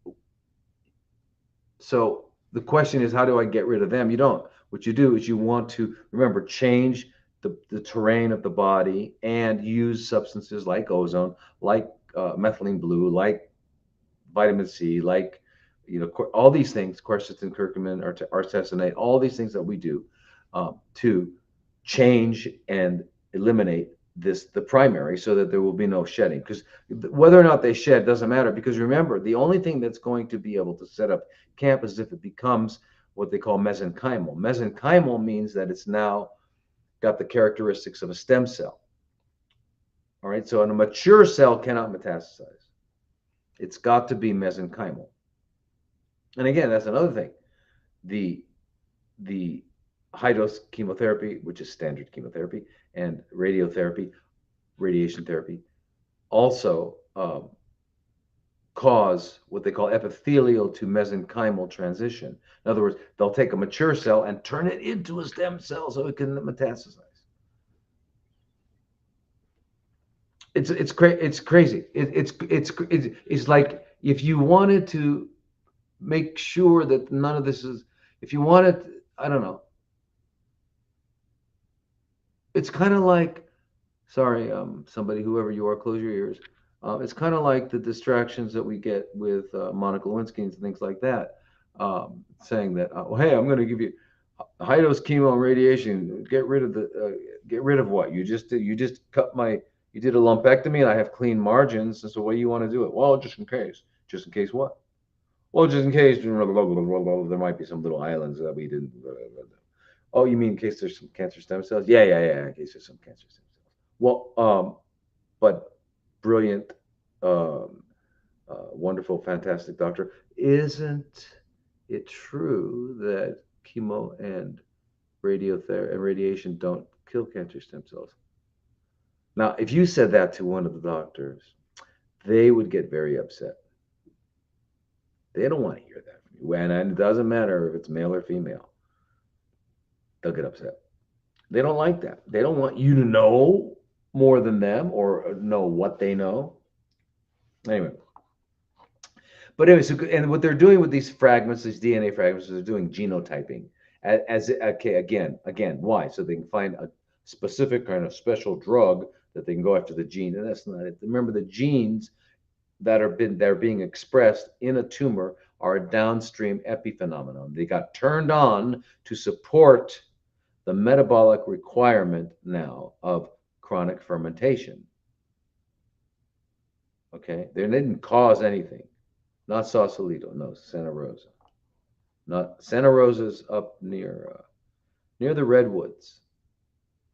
So the question is, how do I get rid of them? You don't. What you do is you want to remember change the terrain of the body and use substances like ozone, like methylene blue, like vitamin C, like all these things, quercetin, curcumin, artesunate, all these things that we do to change and eliminate the primary, so that there will be no shedding. Because whether or not they shed doesn't matter, because remember, the only thing that's going to be able to set up camp is if it becomes what they call mesenchymal. Mesenchymal means that it's now got the characteristics of a stem cell. All right, so a mature cell cannot metastasize. It's got to be mesenchymal. And again, that's another thing. The high dose chemotherapy, which is standard chemotherapy, and radiotherapy, radiation therapy, also cause what they call epithelial to mesenchymal transition. In other words, they'll take a mature cell and turn it into a stem cell so it can metastasize. It's crazy. It's like, if you wanted to make sure that none of this is, if you wanted, I don't know. It's kind of like, sorry, somebody, whoever you are, close your ears. It's kind of like the distractions that we get with Monica Lewinsky and things like that, saying that, oh, hey, I'm going to give you high dose chemo and radiation. Get rid of what you just did. You just you did a lumpectomy, and I have clean margins. And so, what do you want to do it? Well, just in case. Just in case what? Well, just in case there might be some little islands that we didn't. Oh, you mean in case there's some cancer stem cells? Yeah, yeah, yeah. In case there's some cancer stem cells. Well, but brilliant, wonderful, fantastic doctor. Isn't it true that chemo and radiotherapy and radiation don't kill cancer stem cells? Now, if you said that to one of the doctors, they would get very upset. They don't want to hear that from you. And it doesn't matter if it's male or female. They'll get upset. They don't like that. They don't want you to know more than them or know what they know. Anyway. But anyway, and what they're doing with these fragments, these DNA fragments, is they're doing genotyping. Okay, again, why? So they can find a specific kind of special drug that they can go after the gene, and that's not it. Remember, the genes that are being expressed in a tumor are a downstream epiphenomenon. They got turned on to support the metabolic requirement now of chronic fermentation. Okay, they didn't cause anything. Not Sausalito, no, Santa Rosa. Not Santa Rosa's up near the Redwoods.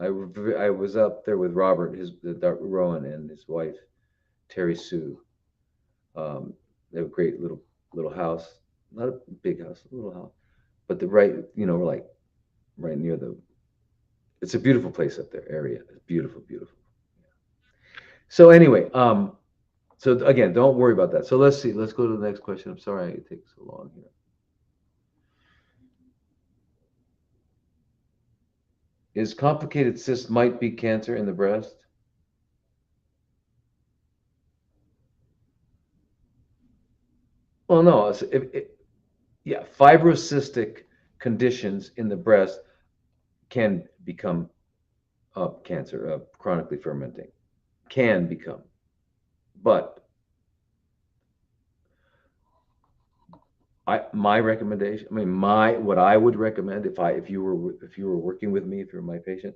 I was up there with Robert, Rowan, and his wife Terry Sue. They have a great little house, not a big house, a little house, but we're like right near the. It's a beautiful place up there, area. It's beautiful, beautiful. So anyway, so again, don't worry about that. So let's see. Let's go to the next question. I'm sorry it takes so long here. Is complicated cyst might be cancer in the breast? Well, no. Yeah, fibrocystic conditions in the breast can become cancer, chronically fermenting. Can become. But My recommendation, I mean, my what I would recommend if you were working with me, if you're my patient,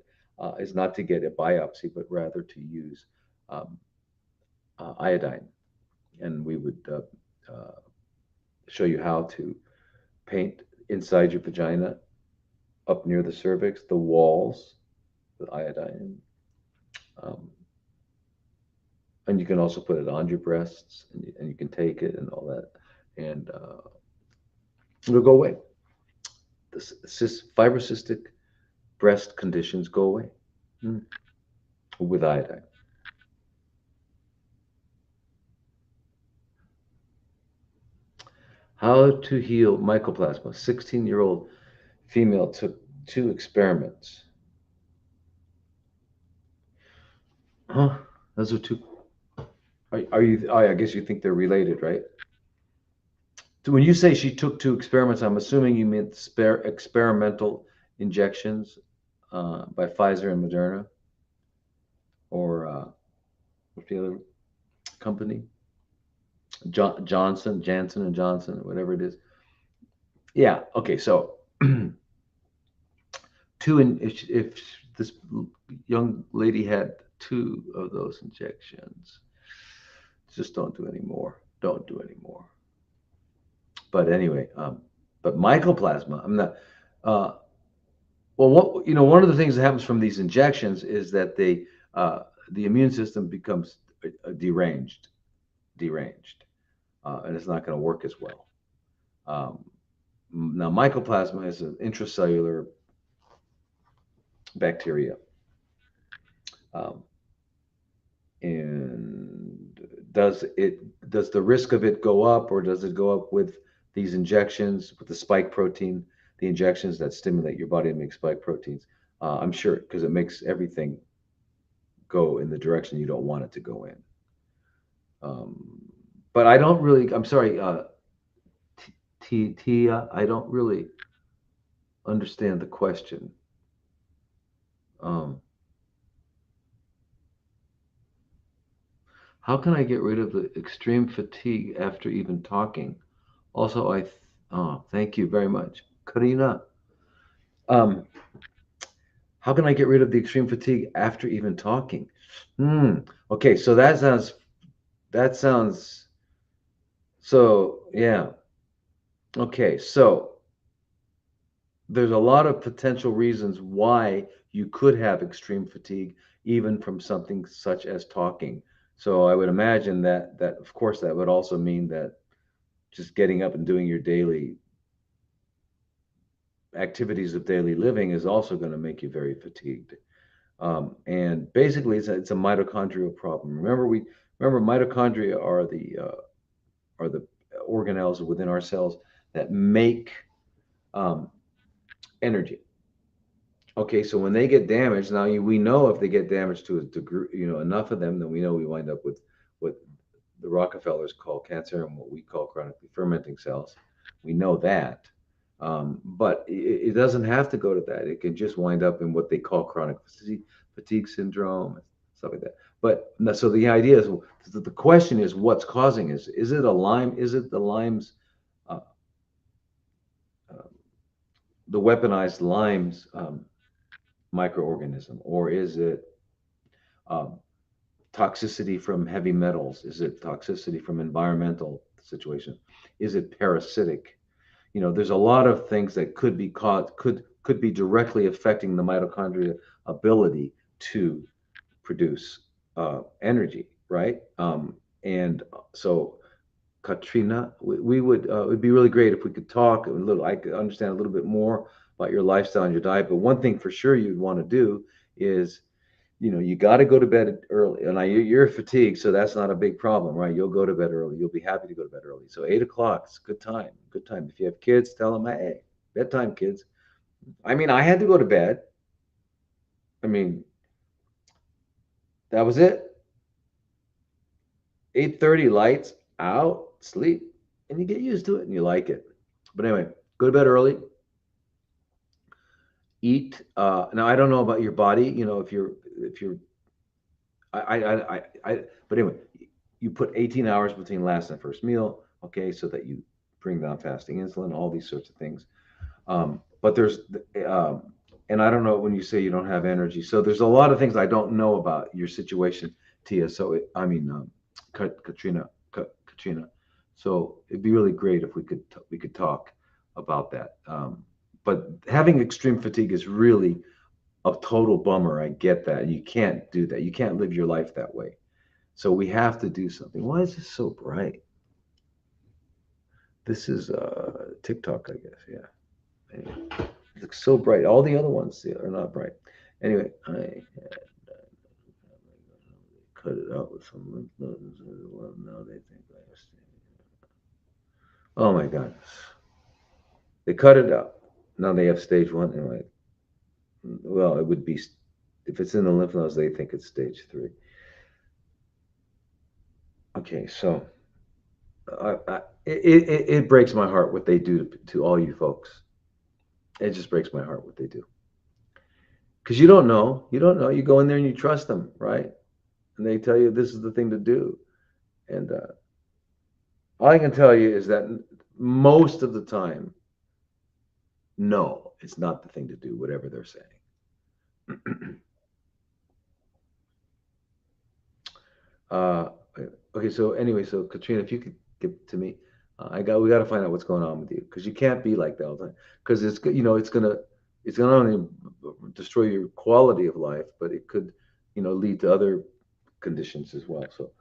is not to get a biopsy, but rather to use um, iodine, and we would show you how to paint inside your vagina, up near the cervix, the walls with iodine, um, and you can also put it on your breasts, and you can take it and all that, and it'll go away. The fibrocystic breast conditions go away. Mm. With iodine. How to heal mycoplasma. 16-year-old female took 2 experiments. Huh? Those are two. Are you? I guess you think they're related, right? So when you say she took 2 experiments, I'm assuming you meant experimental injections by Pfizer and Moderna, or what's the other company? Janssen and Johnson, whatever it is. Yeah. Okay. So if this young lady had 2 of those injections, just don't do any more. Don't do any more. But anyway, but mycoplasma, I'm not. Uh, well, one of the things that happens from these injections is that the immune system becomes deranged, deranged, and it's not going to work as well. Um, Now, mycoplasma is an intracellular bacteria. Um, and does the risk of it go up, or does it go up with these injections, with the spike protein, the injections that stimulate your body to make spike proteins? I'm sure, because it makes everything go in the direction you don't want it to go in. um, but I don't really, I'm sorry, Tia, I don't really understand the question. um, how can I get rid of the extreme fatigue after even talking? Also, oh, thank you very much, Karina. Um, how can I get rid of the extreme fatigue after even talking? Hmm. Okay, so that sounds so yeah. Okay, so there's a lot of potential reasons why you could have extreme fatigue even from something such as talking. So I would imagine that of course that would also mean that just getting up and doing your daily activities of daily living is also going to make you very fatigued. And basically, it's a mitochondrial problem. Remember mitochondria are the organelles within our cells that make um, energy. Okay, so when they get damaged, now we know if they get damaged to a degree, enough of them, then we know we wind up with what the Rockefellers call cancer and what we call chronically fermenting cells. We know that. But it doesn't have to go to that. It can just wind up in what they call chronic fatigue syndrome and stuff like that. But so the idea is, the question is, what's causing it? Is it a Lyme? Is it the Lyme's, uh, uh, the weaponized Lyme's microorganism, or is it um, toxicity from heavy metals? Is it toxicity from environmental situation? Is it parasitic? There's a lot of things that could be caused, could be directly affecting the mitochondria ability to produce energy, right? And so, Katrina, we would it would be really great if we could talk a little. I could understand a little bit more about your lifestyle and your diet. But one thing for sure you'd want to do is, you got to go to bed early. And you're fatigued, so that's not a big problem, right? You'll go to bed early. You'll be happy to go to bed early. So 8 o'clock is a good time. Good time. If you have kids, tell them, hey, bedtime, kids. I mean, I had to go to bed. I mean, that was it. 8:30, lights out, sleep, and you get used to it and you like it. But anyway, go to bed early. Eat. Now I don't know about your body. If you're but anyway, you put 18 hours between last and first meal, okay, so that you bring down fasting insulin, all these sorts of things. But there's, and I don't know when you say you don't have energy. So there's a lot of things I don't know about your situation, Tia. So Katrina, Katrina. So it'd be really great if we could talk about that. But having extreme fatigue is really a total bummer. I get that. You can't do that. You can't live your life that way. So we have to do something. Why is this so bright? This is TikTok, I guess. Yeah. Anyway, it looks so bright. All the other ones are not bright. Anyway, I had cut it out with some lymph nodes. Well, now they think I have stage. Oh my God. They cut it out. Now they have stage one. Anyway, well, it would be, if it's in the lymph nodes, they think it's stage 3. Okay, so it breaks my heart what they do to all you folks. It just breaks my heart what they do. Because you don't know. You don't know. You go in there and you trust them, right? And they tell you this is the thing to do. And all I can tell you is that most of the time, no, it's not the thing to do, whatever they're saying. Okay, so anyway, so Katrina, if you could get to me, we got to find out what's going on with you, because you can't be like that all the time. Because it's gonna only destroy your quality of life, but it could lead to other conditions as well. So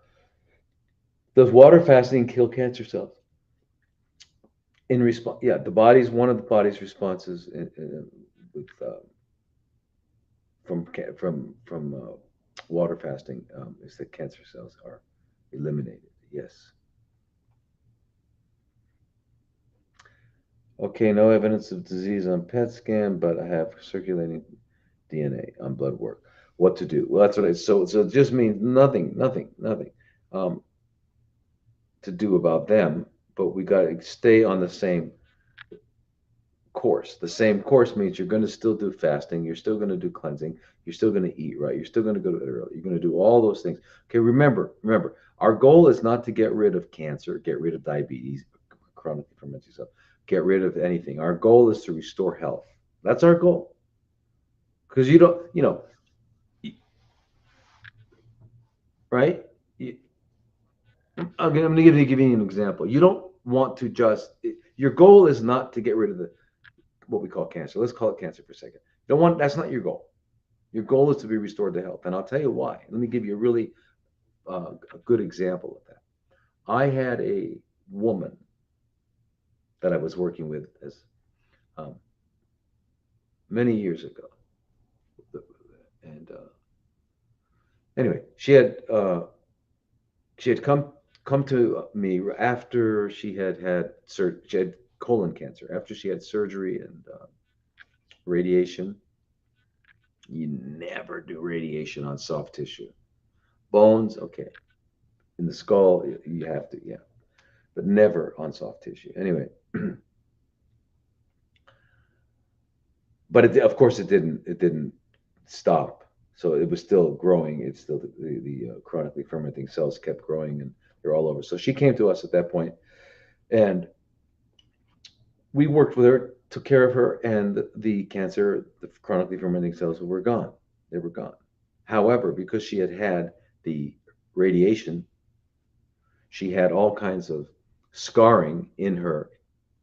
does water fasting kill cancer cells? In response, yeah, one of the body's responses with from water fasting is that cancer cells are eliminated. Yes. Okay, no evidence of disease on PET scan, but I have circulating DNA on blood work. What to do? Well, that's what so it just means nothing to do about them, but we got to stay on the same course. The same course means you're going to still do fasting, you're still going to do cleansing, you're still going to eat right, you're still going to go to bed early, you're going to do all those things. Okay, remember, our goal is not to get rid of cancer, get rid of diabetes, chronically fermenting stuff, get rid of anything. Our goal is to restore health. That's our goal. Because you don't, right? I'm going to give you an example. You don't want to your goal is not to get rid of what we call cancer. Let's call it cancer for a second. That's not your goal. Your goal is to be restored to health. And I'll tell you why. Let me give you a really a good example of that. I had a woman that I was working with as many years ago. And anyway, she had come to me after she had colon cancer, after she had surgery and radiation. You never do radiation on soft tissue. Bones, okay. In the skull, you have to, yeah, but never on soft tissue. Anyway, but of course it didn't stop. So it was still growing. It's still the chronically fermenting cells kept growing, and they're all over. So she came to us at that point, and we worked with her, took care of her, and the cancer, the chronically fermenting cells were gone. They were gone. However, because she had the radiation, she had all kinds of scarring in her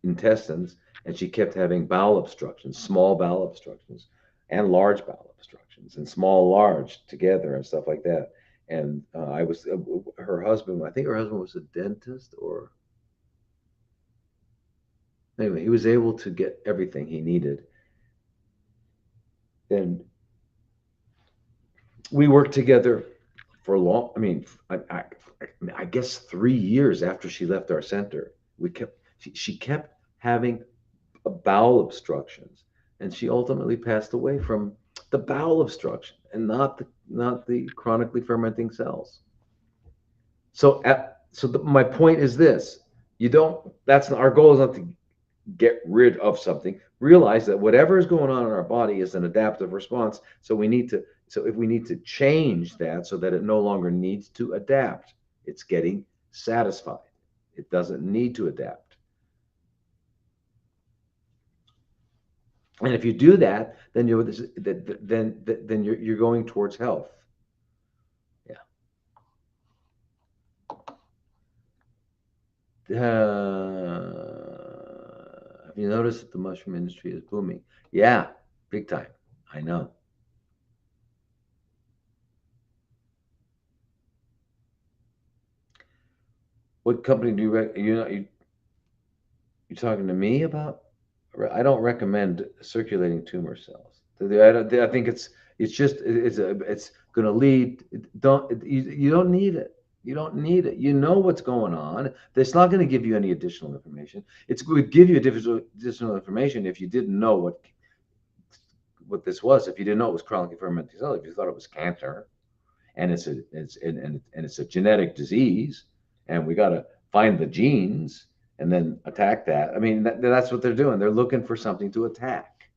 intestines, and she kept having bowel obstructions, small bowel obstructions, and large bowel obstructions, and small, large together, and stuff like that. And her husband, I think her husband was a dentist, or anyway, he was able to get everything he needed. And we worked together for a long, I guess 3 years after she left our center. She kept having bowel obstructions, and she ultimately passed away from the bowel obstruction and not the chronically fermenting cells. So my point is this: our goal is not to get rid of something. Realize that whatever is going on in our body is an adaptive response. So if we need to change that so that it no longer needs to adapt, it's getting satisfied. It doesn't need to adapt. And if you do that, then you're going towards health. Yeah. Have you noticed that the mushroom industry is booming? Yeah, big time. I know. What company do you talking to me about? I don't recommend circulating tumor cells. I think it's just it's going to lead. Don't you don't need it. You don't need it. You know what's going on. It's not going to give you any additional information. It would give you additional information if you didn't know what this was. If you didn't know it was chronically fermenting cell, if you thought it was cancer, and it's a genetic disease, and we got to find the genes and then attack that. I mean, that's what they're doing. They're looking for something to attack.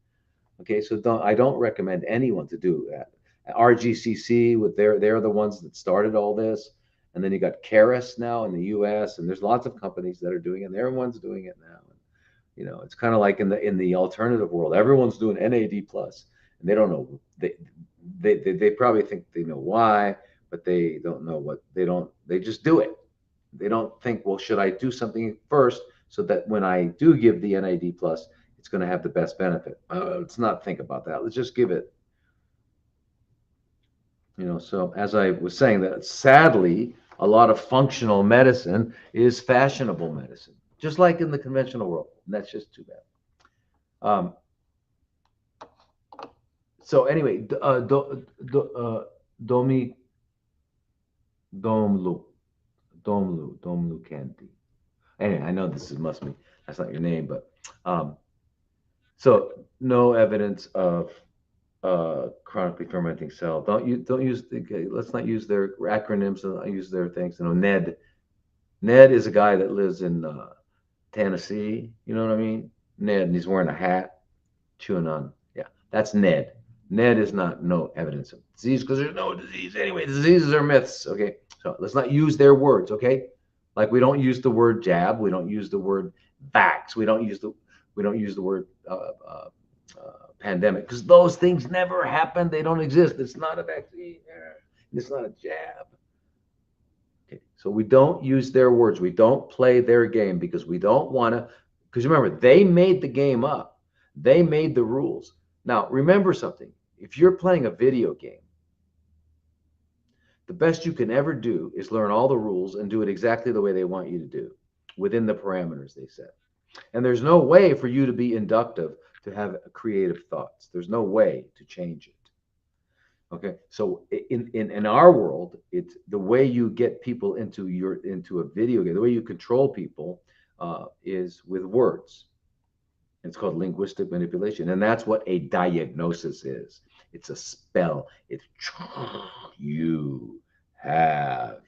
Okay, so I don't recommend anyone to do that. RGCC, with they're the ones that started all this, and then you got Caris now in the U.S. and there's lots of companies that are doing it. And everyone's doing it now. It's kind of like in the alternative world, everyone's doing NAD plus, and they don't know. They probably think they know why, but they don't know what they don't. They just do it. They don't think, well, should I do something first so that when I do give the NAD plus, it's going to have the best benefit. Let's not think about that. Let's just give it. So as I was saying, that sadly, a lot of functional medicine is fashionable medicine, just like in the conventional world. And that's just too bad. So anyway, Domi Domlu Domlu Candy. Anyway, I know must be that's not your name, but so no evidence of chronically fermenting cell. Don't use let's not use their acronyms. I use their things. NED. Ned is a guy that lives in Tennessee. You know what I mean? Ned, and he's wearing a hat, chewing on. Yeah, that's Ned. Ned is not no evidence of disease because there's no disease anyway. Diseases are myths. Okay, so let's not use their words. Okay, like we don't use the word jab. We don't use the word vax. We don't use the word pandemic because those things never happen. They don't exist. It's not a vaccine. It's not a jab. Okay, so we don't use their words. We don't play their game because we don't want to. Because remember, they made the game up. They made the rules. Now, remember something. If you're playing a video game, the best you can ever do is learn all the rules and do it exactly the way they want you to do within the parameters they set. And there's no way for you to be inductive to have creative thoughts. There's no way to change it. Okay, so in our world, it's the way you get people into a video game. The way you control people is with words. It's called linguistic manipulation, and that's what a diagnosis is. It's a spell. It's you have.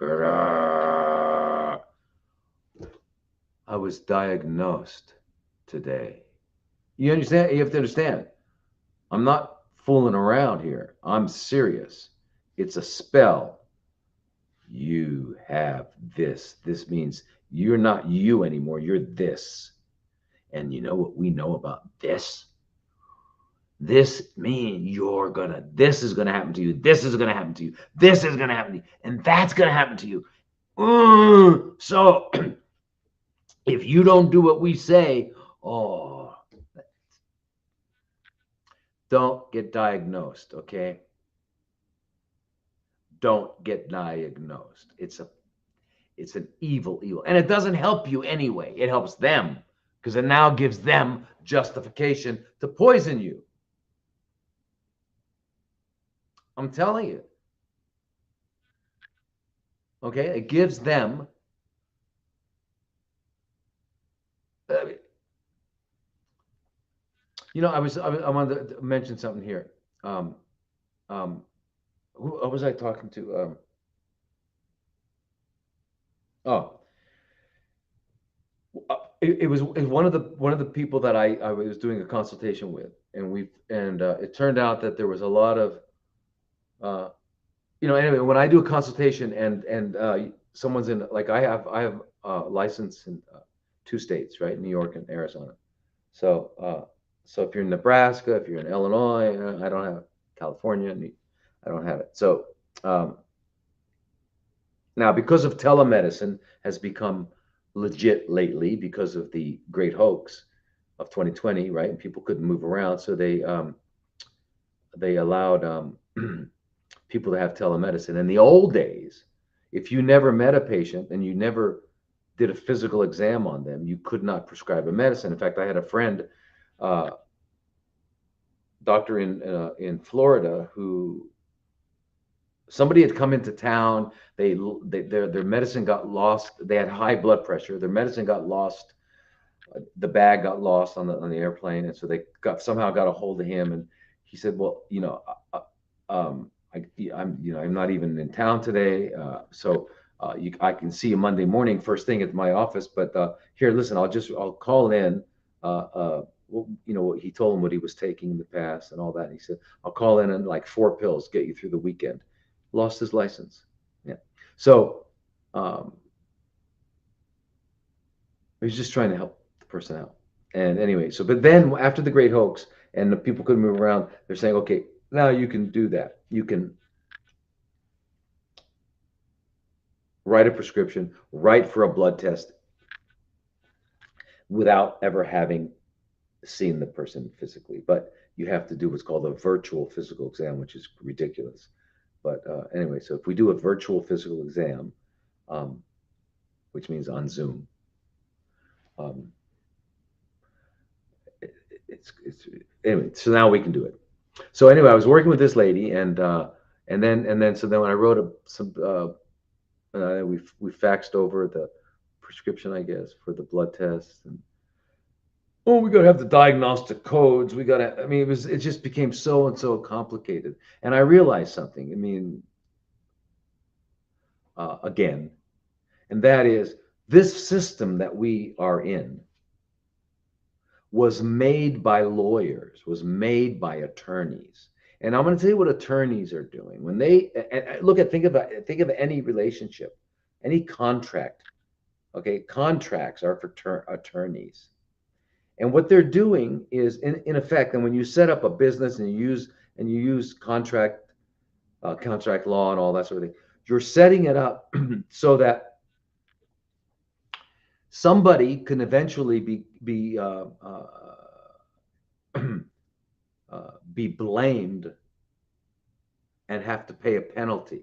I was diagnosed today. You understand? You have to understand. I'm not fooling around here. I'm serious. It's a spell. You have this. This means you're not you anymore. You're this. And you know what we know about this? This means this is gonna happen to you. This is gonna happen to you. This is gonna happen to you. And that's gonna happen to you. So if you don't do what we say, don't get diagnosed, okay? Don't get diagnosed. It's an evil. And it doesn't help you anyway. It helps them because it now gives them justification to poison you. I'm telling you. Okay, it gives them. I wanted to mention something here. Who was I talking to? It was one of the people that I was doing a consultation with, and it turned out that there was a lot of anyway, when I do a consultation and someone's in, like, I have a license in 2 states, right? New York and Arizona. So So if you're in Nebraska, if you're in Illinois, I don't have it. California, I don't have it. So um, now, because of telemedicine has become legit lately because of the great hoax of 2020, right? And people couldn't move around, so they allowed people to have telemedicine. In the old days, if you never met a patient and you never did a physical exam on them, you could not prescribe a medicine. In fact, I had a friend, uh, doctor in Florida, who somebody had come into town. Their medicine got lost. They had high blood pressure. Their medicine got lost. The bag got lost on the airplane, and so they somehow got a hold of him. And he said, "Well, I'm not even in town today, so I can see you Monday morning, first thing at my office. But here, listen, I'll call in. Well, he told him what he was taking in the past and all that. And he said, I'll call in and like 4 pills, get you through the weekend. Lost his license. Yeah. So um, he's just trying to help the person out. And anyway, but then after the great hoax and the people couldn't move around, they're saying, okay, now you can do that. You can write a prescription, write for a blood test without ever having seen the person physically. But you have to do what's called a virtual physical exam, which is ridiculous. But anyway, so if we do a virtual physical exam, um, which means on Zoom, um, it's anyway. So now we can do it. So anyway, I was working with this lady, and then so then when I wrote we faxed over the prescription, I guess, for the blood test, and oh, we got to have the diagnostic codes. We got to. I mean, it just became so and so complicated, and I realized something. I mean, again, and that is this system that we are in was made by lawyers, was made by attorneys. And I'm going to tell you what attorneys are doing when they think of any relationship, any contract. Okay, contracts are for attorneys, and what they're doing is, in effect, and when you set up a business and you use contract law and all that sort of thing, you're setting it up so that somebody can eventually be blamed and have to pay a penalty.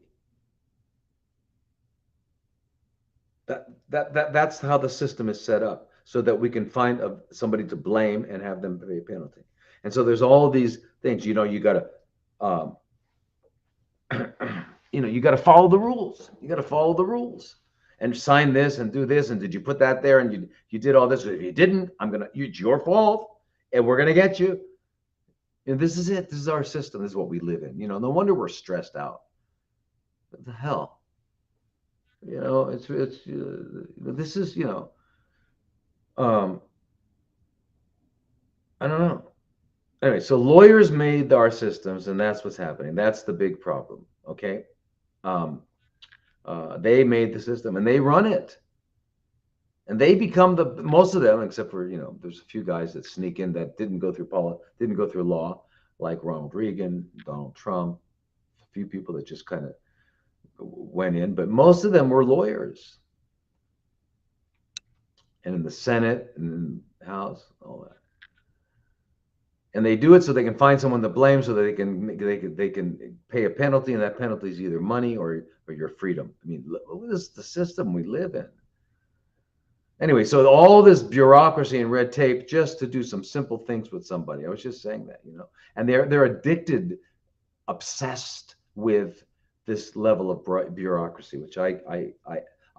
That's how the system is set up, so that we can find somebody to blame and have them pay a penalty. And so there's all these things. You got to, um, you got to follow the rules. You got to follow the rules and sign this and do this. And did you put that there? And you did all this. If you didn't, it's your fault, and we're gonna get you. And this is it. This is our system. This is what we live in. No wonder we're stressed out. What the hell? It's this is I don't know. Anyway, so lawyers made our systems, and that's what's happening. That's the big problem. Okay, um, they made the system, and they run it, and they become most of them, except for there's a few guys that sneak in that didn't go through law, like Ronald Reagan, Donald Trump, a few people that just kind of went in, but most of them were lawyers, and in the Senate and in the House, all that. And they do it so they can find someone to blame, so that they can pay a penalty, and that penalty is either money or your freedom. I mean, this is the system we live in. Anyway, so all this bureaucracy and red tape just to do some simple things with somebody. I was just saying that, and they're addicted, obsessed with this level of bureaucracy, which I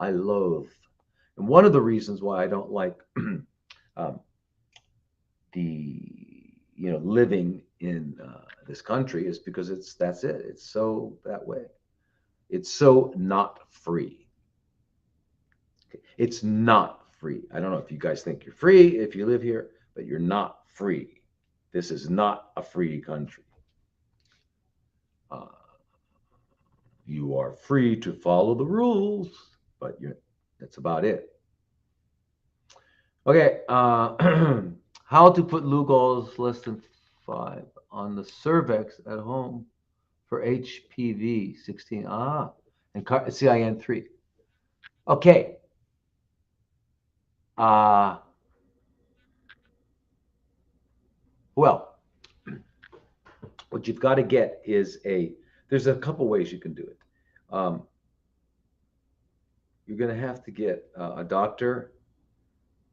loathe. And one of the reasons why I don't like the living in this country is because that's it. It's so that way. It's so not free. It's not free. I don't know if you guys think you're free if you live here, but you're not free. This is not a free country. You are free to follow the rules, but that's about it. Okay. How to put Lugol's less than 5 on the cervix at home for HPV 16. And CIN 3. Okay. Uh, well, what you've got to get is there's a couple ways you can do it. Um, you're going to have to get a doctor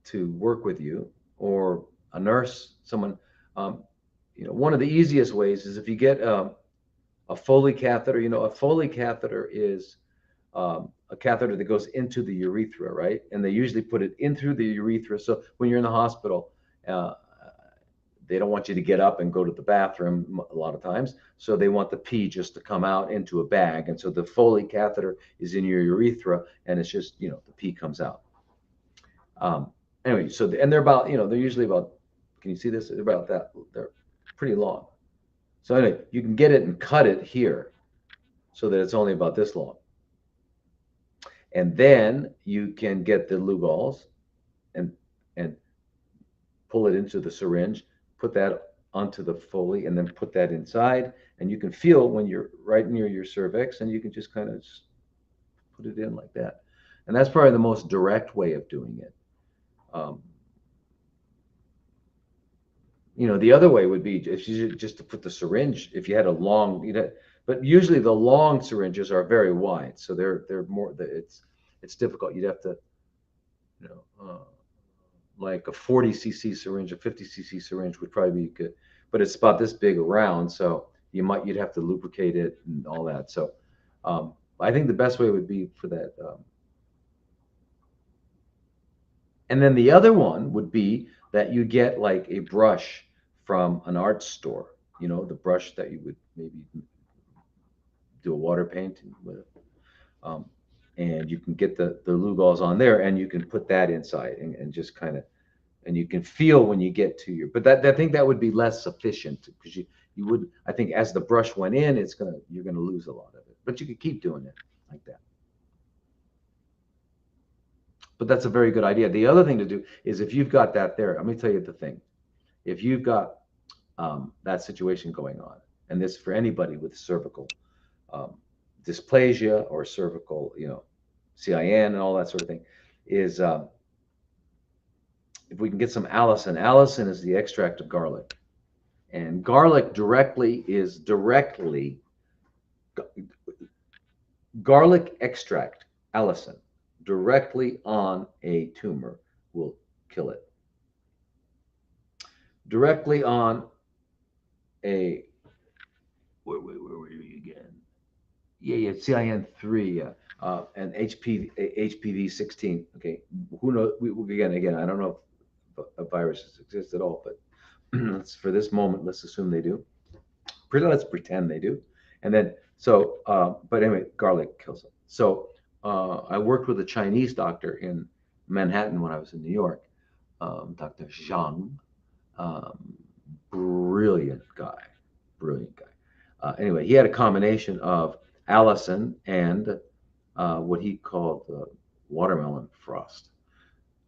to work with you, or a nurse, someone. Um, one of the easiest ways is if you get a Foley catheter. A Foley catheter is a catheter that goes into the urethra, right? And they usually put it in through the urethra. So when you're in the hospital, uh, they don't want you to get up and go to the bathroom a lot of times. So they want the pee just to come out into a bag. And so the Foley catheter is in your urethra, and it's just, the pee comes out. Anyway, and they're about, they're usually about, can you see this? They're about that. They're pretty long. So anyway, you can get it and cut it here so that it's only about this long. And then you can get the Lugol's and pull it into the syringe, put that onto the Foley, and then put that inside. And you can feel when you're right near your cervix, and you can just kind of put it in like that. And that's probably the most direct way of doing it. The other way would be if you just to put the syringe, if you had a long, but usually the long syringes are very wide, so they're more. It's difficult. You'd have to, like a 40 cc syringe, a 50 cc syringe would probably be good, but it's about this big around, so you'd have to lubricate it and all that. So I think the best way would be for that. And then the other one would be that you get like a brush from an art store, the brush that you would maybe do a water painting with. And you can get the Lugol's on there, and you can put that inside and just kind of, and you can feel when you get to your, but I think that would be less sufficient, because you would, I think as the brush went in, you're gonna lose a lot of it, but you could keep doing it like that. But that's a very good idea. The other thing to do is, if you've got that there, let me tell you the thing. If you've got that situation going on, and this for anybody with cervical dysplasia or cervical, CIN and all that sort of thing, is if we can get some allicin. Allicin is the extract of garlic, and garlic garlic extract, allicin, directly on a tumor will kill it. Directly on a, where were you again? Yeah, CIN3, and HPV 16. Okay, who knows? Again, I don't know if viruses exist at all, but for this moment, let's assume they do. Let's pretend they do. And then, but anyway, garlic kills them. So I worked with a Chinese doctor in Manhattan when I was in New York, Dr. Zhang. Brilliant guy. Anyway, he had a combination of allicin and what he called watermelon frost,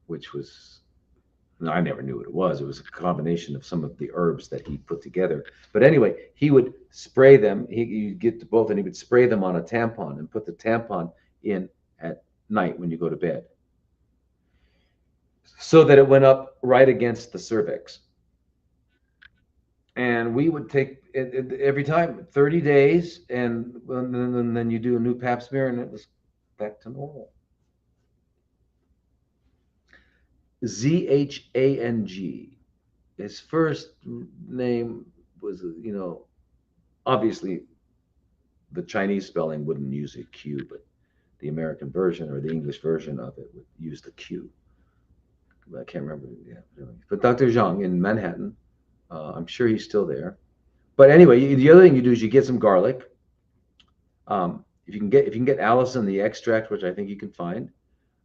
which was, I never knew what it was. It was a combination of some of the herbs that he put together. But anyway, he would spray them. You'd get to both, and he would spray them on a tampon and put the tampon in at night when you go to bed, so that it went up right against the cervix. And we would take it every time, 30 days, and then you do a new pap smear, and it was back to normal. Zhang. His first name was, obviously the Chinese spelling wouldn't use a Q, but the American version or the English version of it would use the Q. I can't remember. Yeah, but Dr. Zhang in Manhattan, I'm sure he's still there. But anyway, the other thing you do is you get some garlic. If you can get allicin, the extract, which I think you can find,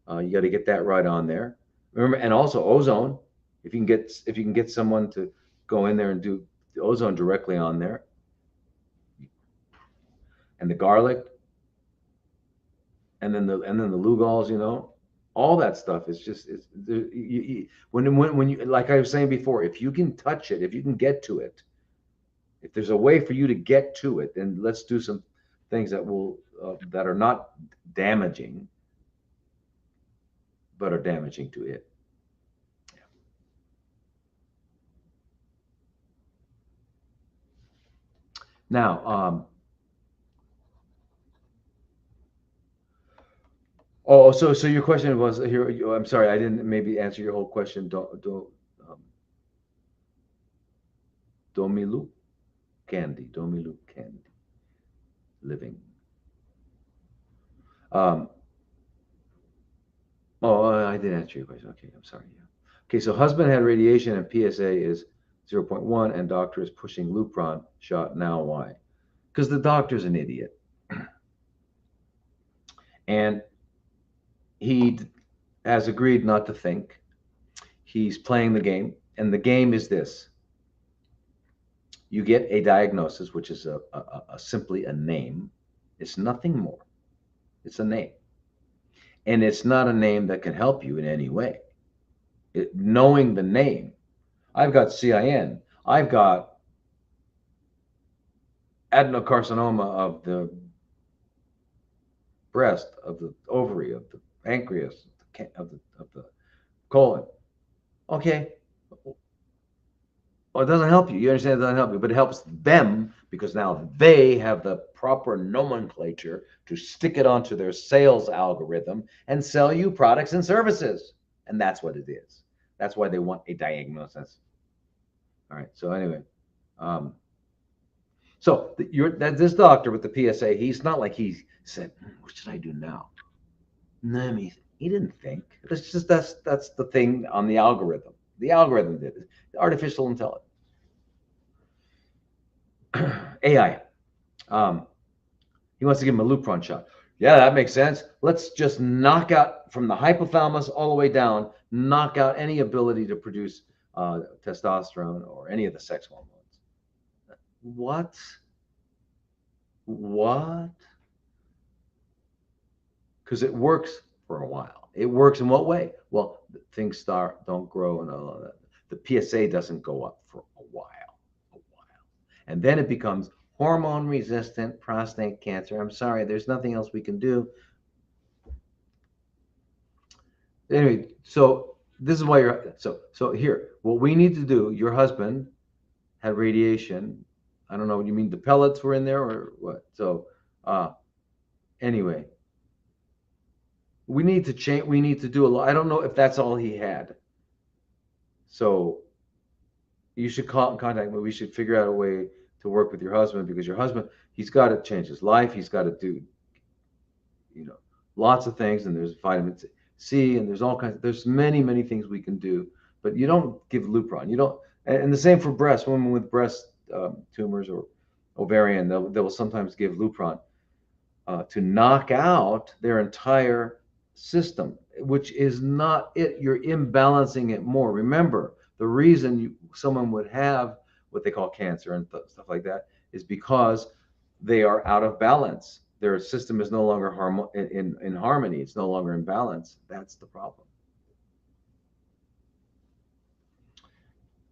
you got to get that right on there. Remember, and also ozone. If you can get someone to go in there and do the ozone directly on there, and the garlic, and then the Lugol's, All that stuff is just when you, like I was saying before, if you can touch it, if you can get to it, if there's a way for you to get to it, then let's do some things that will that are not damaging, but are damaging to it. Now, so your question was here. I'm sorry, I didn't maybe answer your whole question. Um, Domilu Domilu candy, living. Um, I did answer your question. Okay, I'm sorry. Yeah. Okay, so husband had radiation and PSA is 0.1, and doctor is pushing Lupron shot. Now why? Because the doctor's an idiot, and he has agreed not to think. He's playing the game, and the game is this: you get a diagnosis, which is simply a name. It's nothing more. It's a name, and it's not a name that can help you in any way. Knowing the name, I've got CIN. I've got adenocarcinoma of the breast, of the ovary, of the pancreas, of the colon. Okay, well, it doesn't help you. You understand it doesn't help you, but it helps them because now they have the proper nomenclature to stick it onto their sales algorithm and sell you products and services. And that's what it is. That's why they want a diagnosis. All right. So anyway, um, so this doctor with the PSA, he's not like he said, "What should I do now?" No, he didn't think. That's the thing on the algorithm. The algorithm did it. Artificial intelligence. AI. Um, he wants to give him a Lupron shot. Yeah, that makes sense. Let's just knock out from the hypothalamus all the way down, knock out any ability to produce testosterone or any of the sex hormones. What? What? Because it works for a while. It works in what way? Well, things don't grow and all of that. The PSA doesn't go up for a while, and then it becomes hormone resistant prostate cancer. I'm sorry, there's nothing else we can do. Anyway, so this is why you're so here. What we need to do, your husband had radiation. I don't know what you mean. The pellets were in there or what? So anyway, we need to change. We need to do a lot. I don't know if that's all he had. So you should contact me. We should figure out a way to work with your husband because your husband, he's got to change his life. He's got to do, you know, lots of things. And there's vitamin C and there's all kinds. There's many things we can do. But you don't give Lupron. You don't. And the same for breast. Women with breast tumors or ovarian, they will sometimes give Lupron to knock out their entire system, which is not it. You're imbalancing it more. Remember, the reason someone would have what they call cancer and stuff like that is because they are out of balance. Their system is no longer in harmony. It's no longer in balance. That's the problem.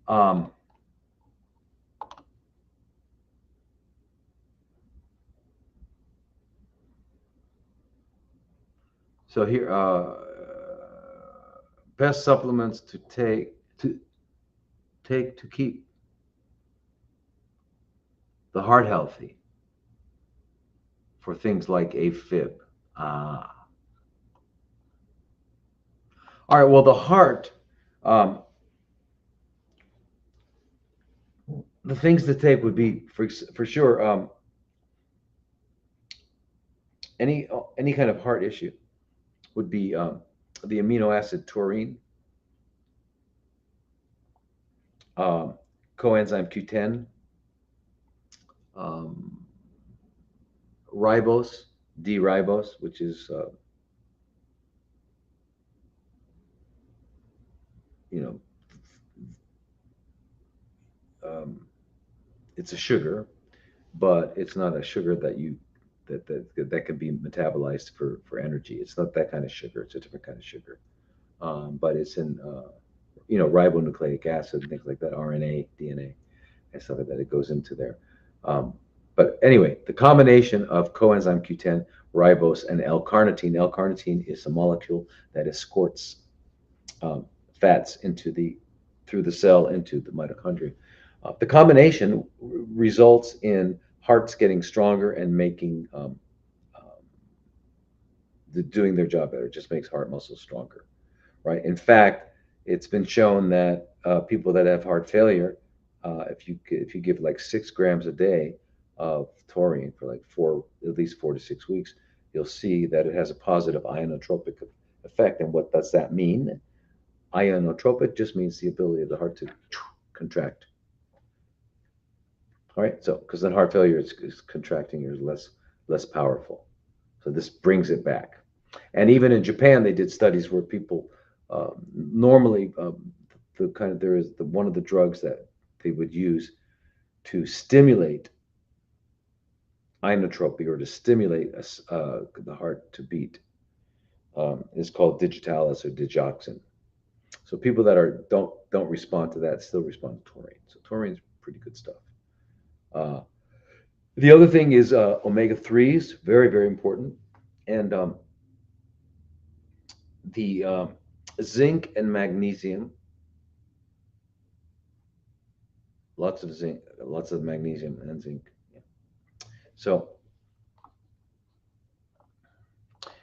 Um, so here, best supplements to take to keep the heart healthy for things like AFib. Ah. All right. Well, the heart, um, the things to take would be for sure any kind of heart issue would be the amino acid taurine, um, coenzyme Q10, um, ribose, D-ribose, which is you know it's a sugar, but it's not a sugar that can be metabolized for energy. It's not that kind of sugar. It's a different kind of sugar. But it's in ribonucleic acid and things like that, RNA, DNA, and stuff like that. It goes into there. Um, but anyway, the combination of coenzyme Q10, ribose, and L-carnitine. L-carnitine is a molecule that escorts fats through the cell into the mitochondria. The combination results in hearts getting stronger and making doing their job better. It just makes heart muscles stronger, right? In fact, it's been shown that people that have heart failure, if you give like 6 grams a day of taurine for like at least 4 to 6 weeks, you'll see that it has a positive ionotropic effect. And what does that mean? Ionotropic just means the ability of the heart to contract. All right, so because in heart failure, it's contracting is less powerful. So this brings it back. And even in Japan, they did studies where people normally there is one of the drugs that they would use to stimulate inotropy or to stimulate the heart to beat is called digitalis or digoxin. So people that don't respond to that still respond to taurine. So taurine's pretty good stuff. The other thing is omega 3s, very, very important. And the zinc and magnesium, lots of zinc, lots of magnesium and zinc. Yeah. So,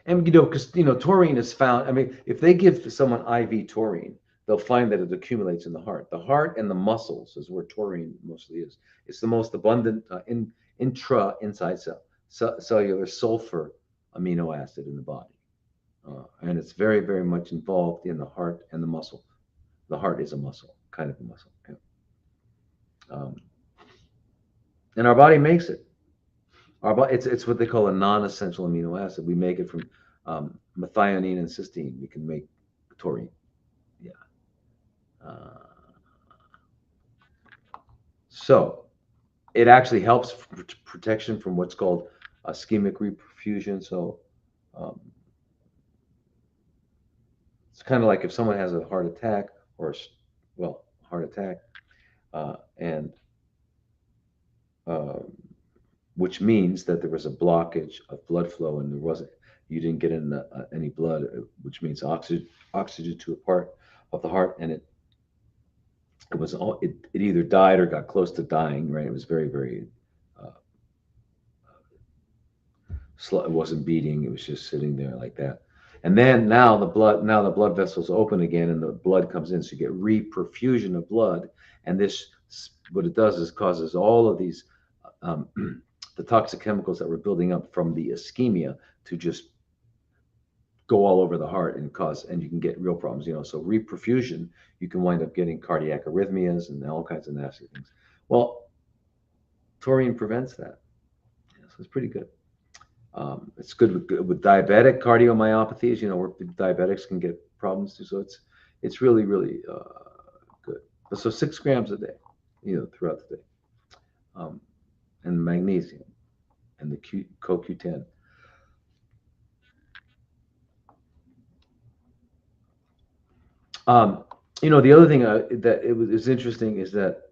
and because taurine is found. I mean, if they give someone IV taurine, they'll find that it accumulates in the heart. The heart and the muscles is where taurine mostly is. It's the most abundant inside cellular sulfur amino acid in the body. And it's very, very much involved in the heart and the muscle. The heart is a muscle, kind of a muscle. Yeah. And our body makes it. It's what they call a non-essential amino acid. We make it from methionine and cysteine. We can make taurine. Yeah. So it actually helps protection from what's called ischemic reperfusion. So it's kind of like if someone has a heart attack heart attack, and which means that there was a blockage of blood flow and you didn't get in any blood, which means oxygen to a part of the heart, and it either died or got close to dying, right? It was very, very slow. It wasn't beating. It was just sitting there like that. And then now the blood vessels open again and the blood comes in. So you get reperfusion of blood. And what it does is causes all of these, the toxic chemicals that were building up from the ischemia to just go all over the heart and you can get real problems, So reperfusion, you can wind up getting cardiac arrhythmias and all kinds of nasty things. Well, taurine prevents that. So it's pretty good. It's good with diabetic cardiomyopathies, where diabetics can get problems too. So it's really, really good. So 6 grams a day, throughout the day, and magnesium and the CoQ10. The other thing that is interesting is that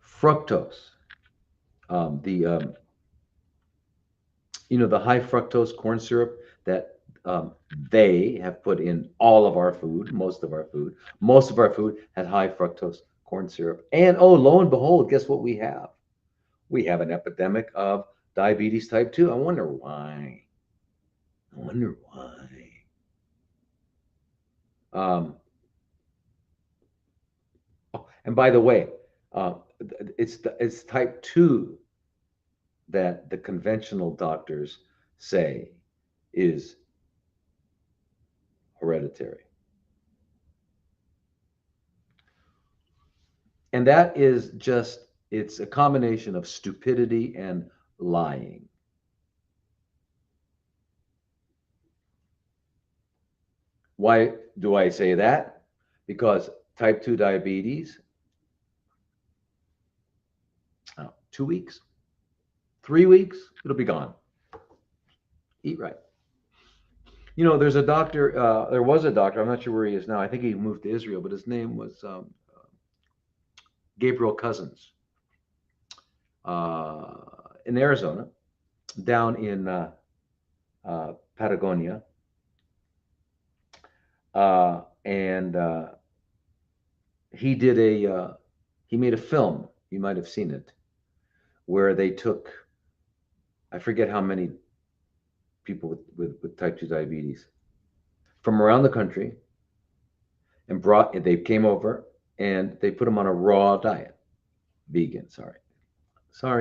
fructose, the high fructose corn syrup that they have put in all of our food, most of our food has high fructose corn syrup. And lo and behold, guess what we have? We have an epidemic of diabetes type 2. I wonder why. And by the way, it's type 2 that the conventional doctors say is hereditary. And that is it's a combination of stupidity and lying. Why do I say that? Because type 2 diabetes 2 weeks, 3 weeks, it'll be gone. Eat right. There's a doctor, there was a doctor, I'm not sure where he is now. I think he moved to Israel, but his name was Gabriel Cousins, in Arizona, down in Patagonia. And he made a film, you might have seen it, where they took, I forget how many people with type 2 diabetes from around the country, and they came over and they put them on a raw diet. Vegan, sorry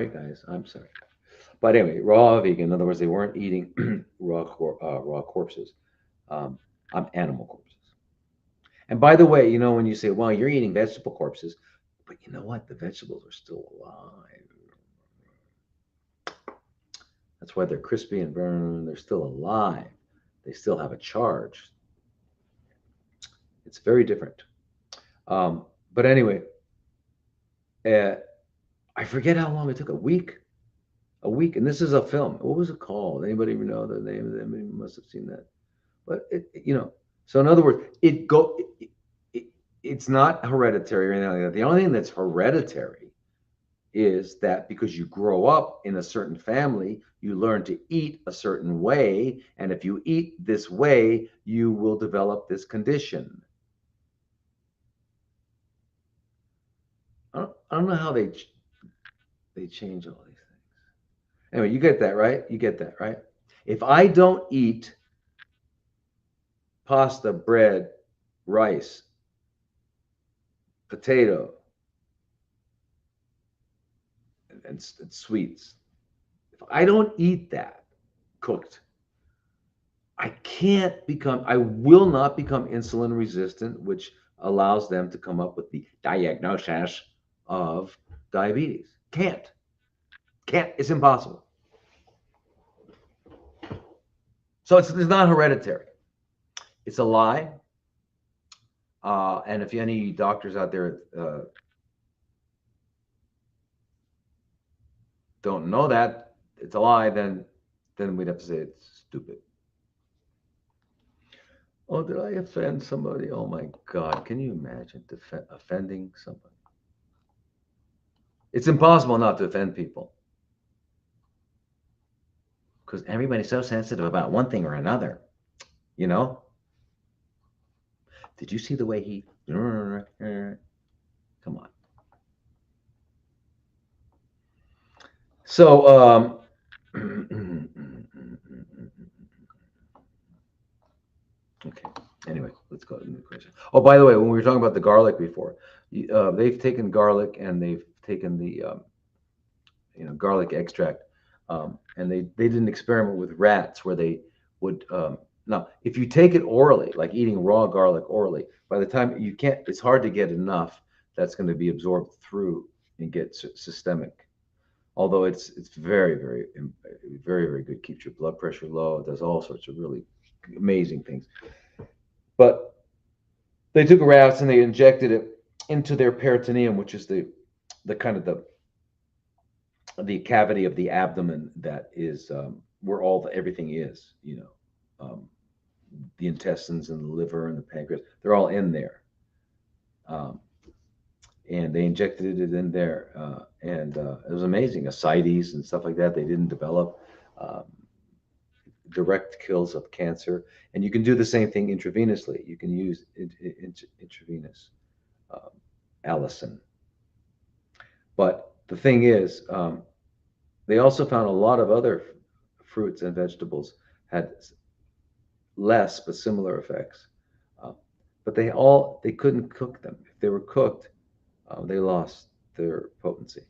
guys, I'm sorry. But anyway, raw vegan. In other words, they weren't eating raw corpses, animal corpses. And by the way, when you say, well, you're eating vegetable corpses, but you know what? The vegetables are still alive. That's why they're crispy and brown. They're still alive. They still have a charge. It's very different. But anyway, I forget how long it took. A week. And this is a film. What was it called? Anybody even know the name of it? Anybody must have seen that. But so in other words, it's not hereditary or anything like that. The only thing that's hereditary is that because you grow up in a certain family, you learn to eat a certain way, and if you eat this way, you will develop this condition. I don't know how they change all these things. Anyway, you get that, right? You get that, right? If I don't eat pasta, bread, rice, potato, and sweets, if I don't eat that cooked, I will not become insulin resistant, which allows them to come up with the diagnosis of diabetes. Can't. It's impossible. So it's not hereditary. It's a lie. And if any doctors out there don't know that it's a lie, then we'd have to say it's stupid. Oh, did I offend somebody? Oh my God, can you imagine offending somebody? It's impossible not to offend people, because everybody's so sensitive about one thing or another, Did you see the way he... Come on. So, okay. Anyway, let's go to the new question. Oh, by the way, when we were talking about the garlic before, they've taken garlic and they've taken the garlic extract, and they did an experiment with rats where they would now, if you take it orally, like eating raw garlic orally, by the time it's hard to get enough that's going to be absorbed through and get systemic. Although it's very, very, very, very good. Keeps your blood pressure low. It does all sorts of really amazing things. But they took rats and they injected it into their peritoneum, which is the kind of the cavity of the abdomen that is where everything is. The intestines and the liver and the pancreas, they're all in there. And they injected it in there, and it was amazing. Ascites and stuff like that, they didn't develop. Direct kills of cancer. And you can do the same thing intravenously. You can use intravenous allicin. But the thing is, they also found a lot of other fruits and vegetables had less but similar effects. But they couldn't cook them. If they were cooked, they lost their potency.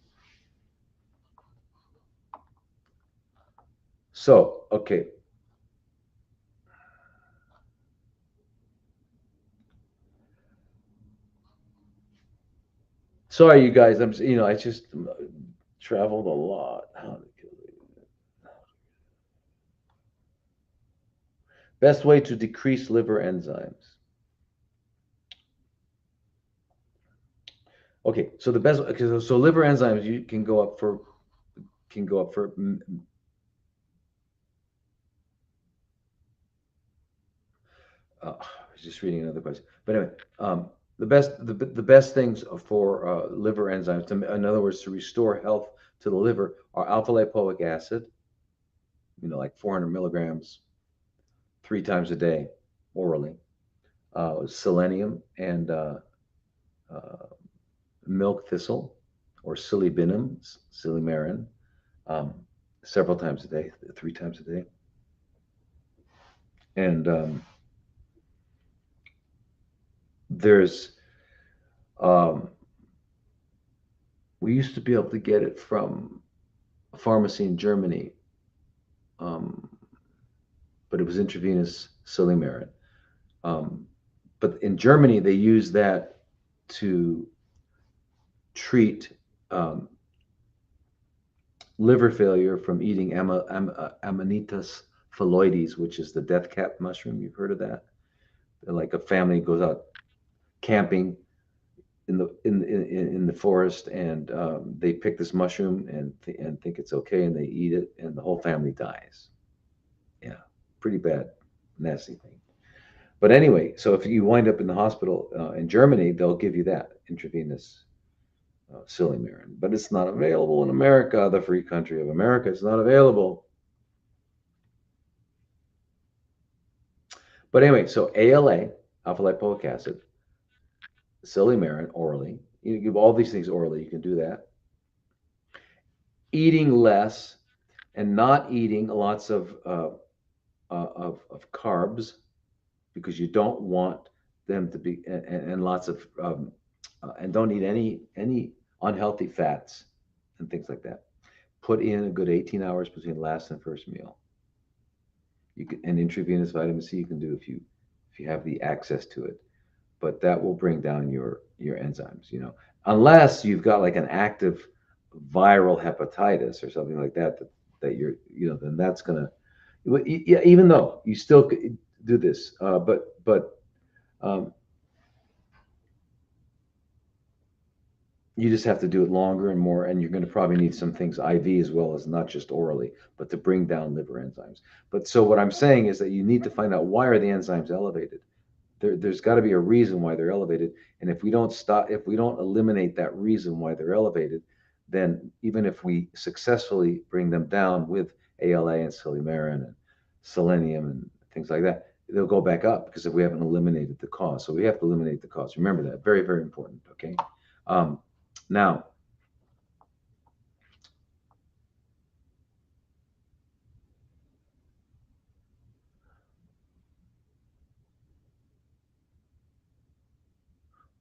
So, okay. Sorry, you guys. I just traveled a lot. Best way to decrease liver enzymes. Okay, so the best, okay, so liver enzymes you can go up for I was just reading another question. But anyway, the best things for liver enzymes, in other words, to restore health to the liver, are alpha lipoic acid, like 400 milligrams 3 times a day orally, selenium and uh, milk thistle or silibinum, silymarin, um, several times a day, 3 times a day, and there's um, we used to be able to get it from a pharmacy in Germany, um, but it was intravenous silymarin. Um, but in Germany, they use that to treat liver failure from eating Amanita phalloides, which is the death cap mushroom. You've heard of that? Like a family goes out camping in the forest, and they pick this mushroom and think it's okay, and they eat it, and the whole family dies. Yeah, pretty bad, nasty thing. But anyway, so if you wind up in the hospital in Germany, they'll give you that intravenous silymarin, but it's not available in America, the free country of America. It's not available. But anyway, so ALA, alpha lipoic acid, silymarin orally. You give all these things orally. You can do that. Eating less and not eating lots of carbs because you don't want them to be and lots of and don't eat any unhealthy fats and things like that. Put in a good 18 hours between last and first meal. You can, and intravenous vitamin C you can do if you have the access to it, but that will bring down your enzymes. Unless you've got like an active viral hepatitis or something like that you're then that's gonna yeah, even though you still could do this, but um, you just have to do it longer and more, and you're going to probably need some things IV as well as not just orally, but to bring down liver enzymes. But so what I'm saying is that you need to find out why are the enzymes elevated. There's got to be a reason why they're elevated, and if we don't eliminate that reason why they're elevated, then even if we successfully bring them down with ALA and silymarin and selenium and things like that, they'll go back up because if we haven't eliminated the cause. So we have to eliminate the cause. Remember that. Very, very important. Okay. Um, now,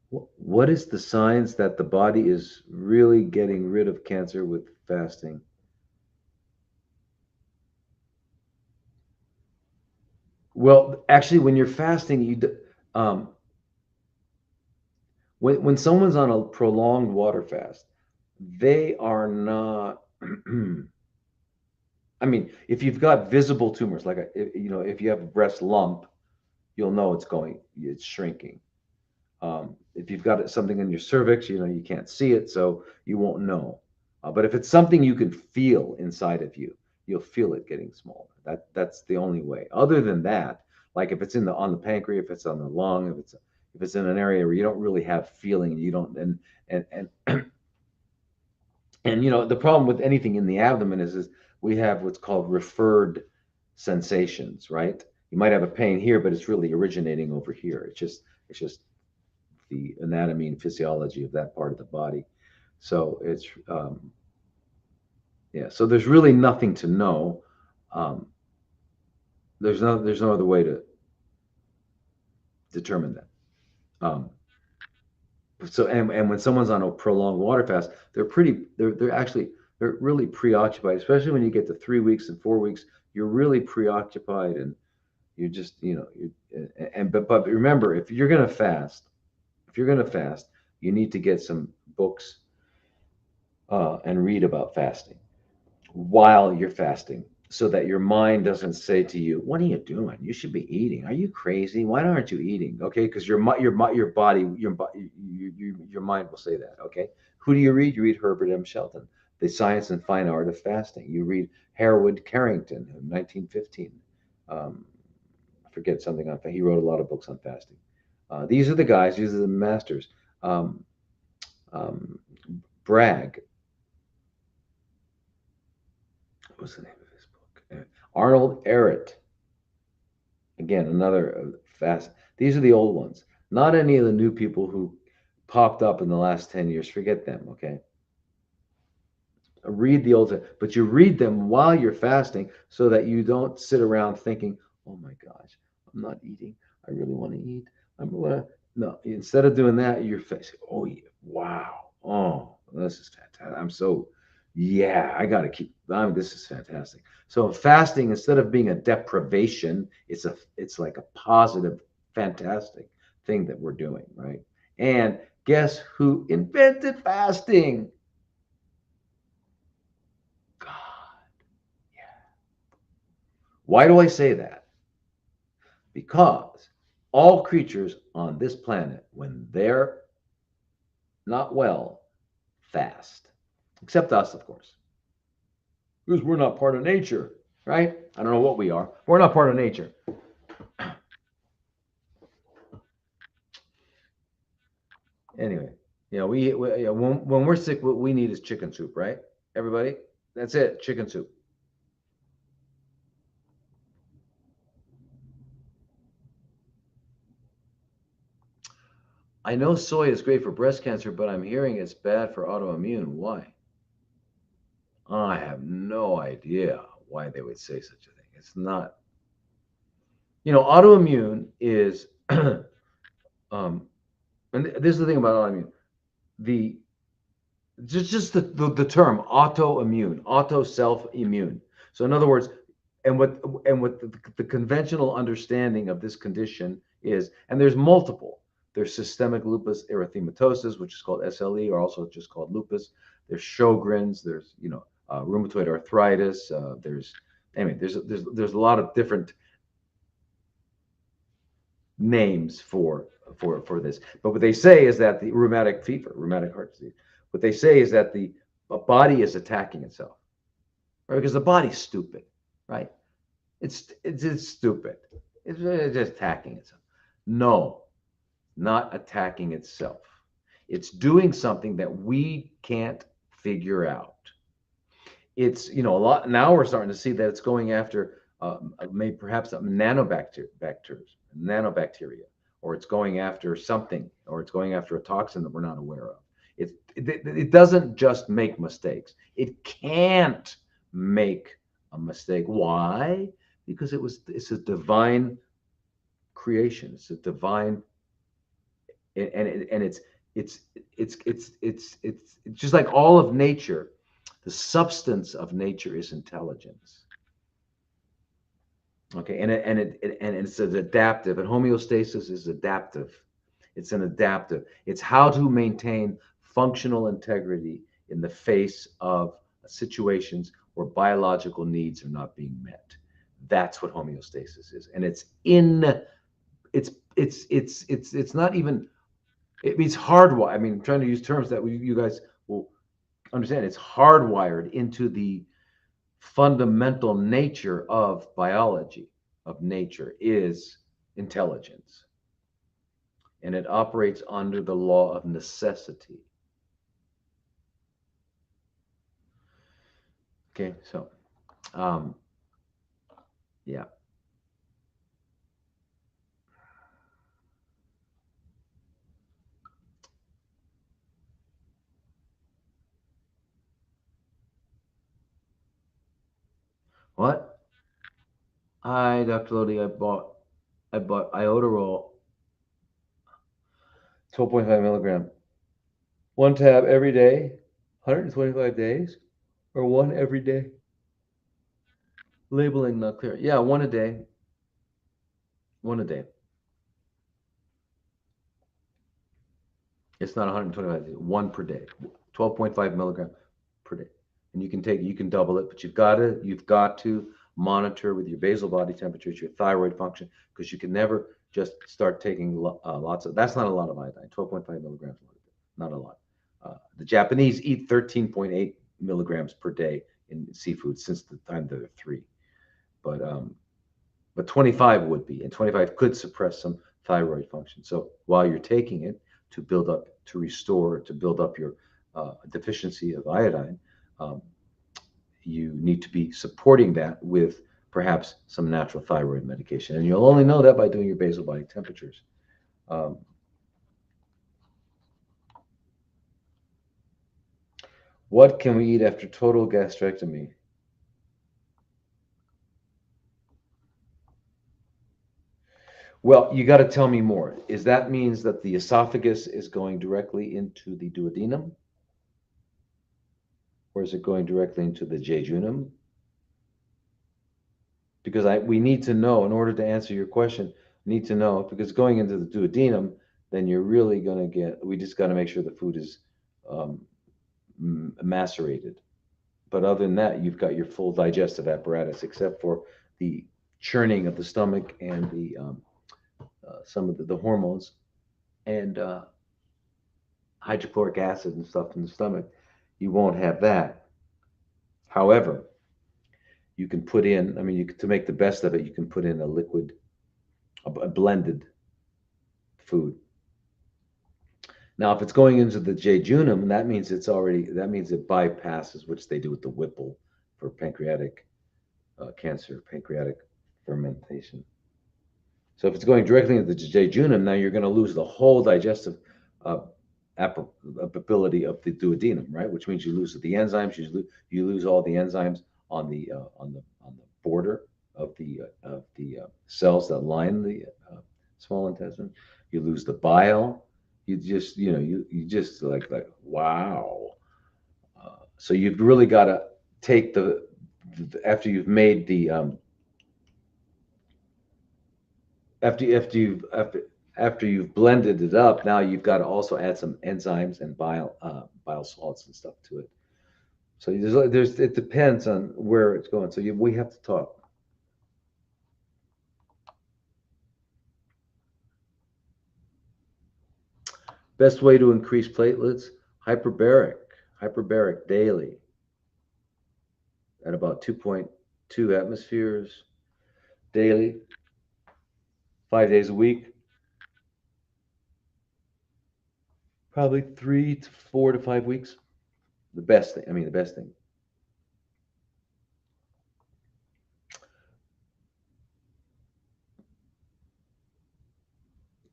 what is the signs that the body is really getting rid of cancer with fasting? Well, actually, when you're fasting, um, when someone's on a prolonged water fast, they are not. I mean, if you've got visible tumors, like if you have a breast lump, you'll know it's shrinking. If you've got something in your cervix, you can't see it, so you won't know. But if it's something you can feel inside of you, you'll feel it getting smaller. That's the only way. Other than that, like if it's on the pancreas, if it's on the lung, if it's in an area where you don't really have feeling, you don't and the problem with anything in the abdomen is we have what's called referred sensations, right? You might have a pain here, but it's really originating over here. It's just the anatomy and physiology of that part of the body. So it's yeah. So there's really nothing to know. Um, there's no other way to determine that. So and when someone's on a prolonged water fast, they're really preoccupied, especially when you get to 3 weeks and 4 weeks. You're really preoccupied, and you're just but remember, if you're gonna fast, you need to get some books and read about fasting while you're fasting. so that your mind doesn't say to you, "What are you doing? You should be eating. Are you crazy? Why aren't you eating?" Okay, because your body, your mind will say that. Okay, who do you read? You read Herbert M. Shelton, The Science and Fine Art of Fasting. You read Harewood Carrington, 1915. I forget something on. He wrote a lot of books on fasting. These are the guys. These are the masters. Um, um, Bragg. What's the name of his book? Arnold Ehret. Again, another fast. These are the old ones. Not any of the new people who popped up in the last 10 years. Forget them, okay? Read the old, but you read them while you're fasting so that you don't sit around thinking, "Oh my gosh, I'm not eating. I really want to eat. I'm gonna." No, instead of doing that, you're facing, "Oh yeah, wow. Oh, this is fantastic. I'm so, yeah, I gotta keep. This is fantastic." So fasting, instead of being a deprivation, it's like a positive, fantastic thing that we're doing, right? And guess who invented fasting? God. Why do I say that? Because all creatures on this planet, when they're not well, fast. Except us, of course. Because we're not part of nature, right? I don't know what we are. We're not part of nature. Anyway, when we're sick, what we need is chicken soup, right? Everybody? That's it, chicken soup. I know soy is great for breast cancer, but I'm hearing it's bad for autoimmune. Why? I have no idea why they would say such a thing. It's not. Autoimmune is, um, and this is the thing about autoimmune. The just the term autoimmune, auto self immune. So in other words, and what the conventional understanding of this condition is, and there's multiple. There's systemic lupus erythematosus, which is called SLE, or also just called lupus. There's Sjogren's. There's rheumatoid arthritis. There's anyway. There's a lot of different names for this. But what they say is that the rheumatic fever, rheumatic heart disease, what they say is that the body is attacking itself, right? Because the body's stupid, right? It's stupid. It's just attacking itself. No, not attacking itself. It's doing something that we can't figure out. It's a lot now. We're starting to see that it's going after maybe perhaps nanobacteria, or it's going after something, or it's going after a toxin that we're not aware of. It doesn't just make mistakes. It can't make a mistake. Why? Because it's a divine creation. It's a divine, and it's just like all of nature. The substance of nature is intelligence. Okay, and it's an adaptive, and homeostasis is adaptive. It's an adaptive. It's how to maintain functional integrity in the face of situations where biological needs are not being met. That's what homeostasis is, and it's not even. It means hardwired. I mean, I'm trying to use terms that you guys will understand. It's hardwired into the fundamental nature of biology, of nature, is intelligence. And it operates under the law of necessity. Okay, so, um, yeah. What? Hi, Dr. Lodi. I bought iodoral, 12.5 milligram. One tab every day, 125 days, or one every day. Labeling not clear. Yeah, one a day. One a day. It's not 125 days. One per day. 12.5 milligram per day. And you can double it, but you've got to monitor with your basal body temperatures, your thyroid function, because you can never just start taking lots of, that's not a lot of iodine, 12.5 milligrams, not a lot. The Japanese eat 13.8 milligrams per day in seafood since the time they're three. But 25 would be, and 25 could suppress some thyroid function. So while you're taking it to build up, to restore, to build up your deficiency of iodine, um, you need to be supporting that with perhaps some natural thyroid medication. And you'll only know that by doing your basal body temperatures. Um, what can we eat after total gastrectomy? Well, you got to tell me more. Is that means that the esophagus is going directly into the duodenum? Or is it going directly into the jejunum? Because we need to know, in order to answer your question, need to know, because going into the duodenum, then you're really going to get, we just got to make sure the food is um, macerated. But other than that, you've got your full digestive apparatus, except for the churning of the stomach and the some of the hormones and hydrochloric acid and stuff in the stomach. You won't have that. However, you can put in, I mean, to make the best of it, you can put in a liquid, a blended food. Now, if it's going into the jejunum, that means that means it bypasses, which they do with the Whipple for pancreatic cancer, pancreatic fermentation. So if it's going directly into the jejunum, now you're going to lose the whole digestive uh, ability of the duodenum, right? Which means you lose the enzymes. You lose all the enzymes on the border of the cells that line the small intestine. You lose the bile. You just like wow. So you've really got to take after you've made the after you've blended it up, now you've got to also add some enzymes and bile salts and stuff to it. So it depends on where it's going. So we have to talk. Best way to increase platelets: hyperbaric daily at about 2.2 atmospheres daily, 5 days a week, probably 3 to 4 to 5 weeks. The best thing. I mean, the best thing.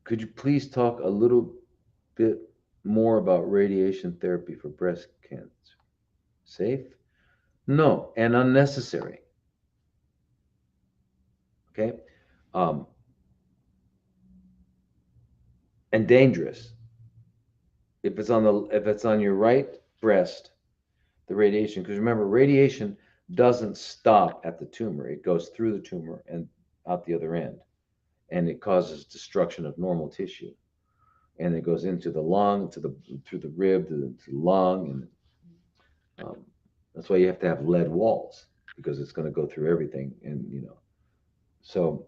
Could you please talk a little bit more about radiation therapy for breast cancer? Safe? No, and unnecessary. Okay, um, and dangerous. If it's on your right breast, the radiation. Because remember, radiation doesn't stop at the tumor; it goes through the tumor and out the other end, and it causes destruction of normal tissue. And it goes into the lung, through the rib, to the lung, and that's why you have to have lead walls because it's going to go through everything, and so.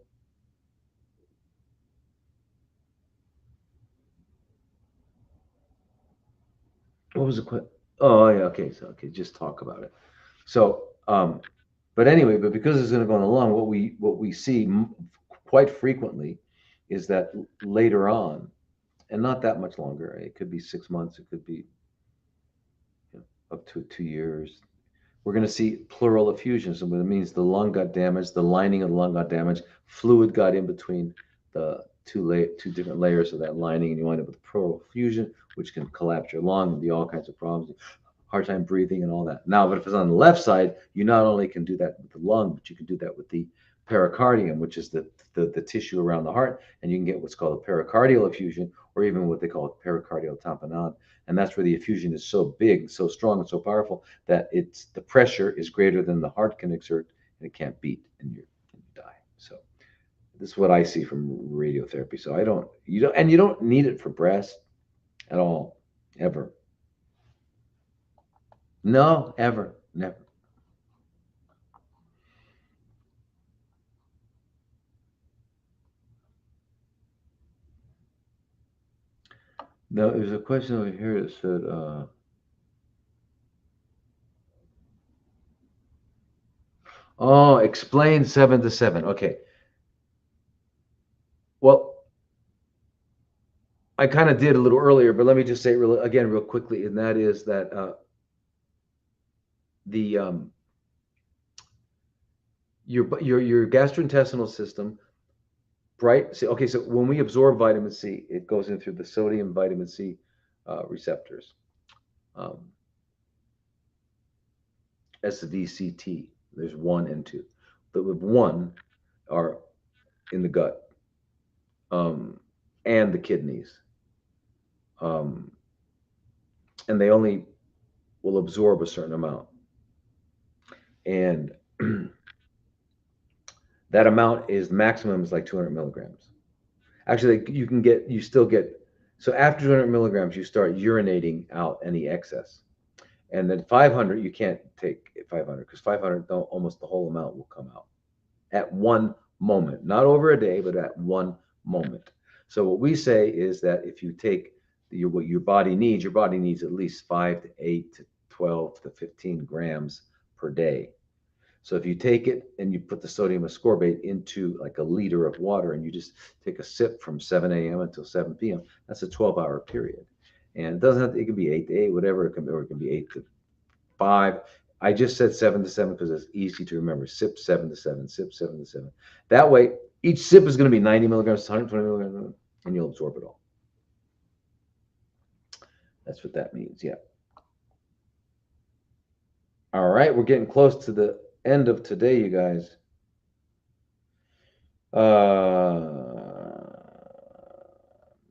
What was the question? Oh, yeah, okay. So, okay, just talk about it. So, but anyway, but because it's going to go on the lung, what we see quite frequently is that later on, and not that much longer. It could be 6 months. It could be up to 2 years. We're going to see pleural effusions, and it means the lung got damaged, the lining of the lung got damaged, fluid got in between the two different layers of that lining, and you wind up with pleural effusion, which can collapse your lung and be all kinds of problems, hard time breathing and all that. Now, but if it's on the left side, you not only can do that with the lung, but you can do that with the pericardium, which is the tissue around the heart, and you can get what's called a pericardial effusion, or even what they call a pericardial tamponade. And that's where the effusion is so big, so strong, and so powerful that the pressure is greater than the heart can exert, and it can't beat, and you die. So this is what I see from radiotherapy. So you don't need it for breast at all, ever. No, ever, never. Now, there's a question over here that said, oh, explain 7 to 7. Okay. Well, I kind of did a little earlier, but let me just say it again real quickly, and that is that the your gastrointestinal system, right? So, okay, so when we absorb vitamin C, it goes in through the sodium vitamin C receptors, um, SVCT. There's one and two. The one are in the gut, and the kidneys, um, and they only will absorb a certain amount, and that amount is maximum is like 200 milligrams. Actually, you still get, so after 200 milligrams, you start urinating out any excess. And then 500, you can't take 500 because 500, almost the whole amount will come out at one moment, not over a day, but at one moment. So what we say is that if you take what your body needs at least 5 to 8 to 12 to 15 grams per day. So if you take it and you put the sodium ascorbate into like a liter of water and you just take a sip from 7 a.m. until 7 p.m., that's a 12-hour period. And it doesn't have to, it can be 8 to 8, whatever it can be, or it can be 8 to 5. I just said 7 to 7 because it's easy to remember. Sip 7 to 7, sip 7 to 7. That way, each sip is going to be 90 milligrams, 120 milligrams, and you'll absorb it all. That's what that means, yeah. All right, we're getting close to the end of today, you guys.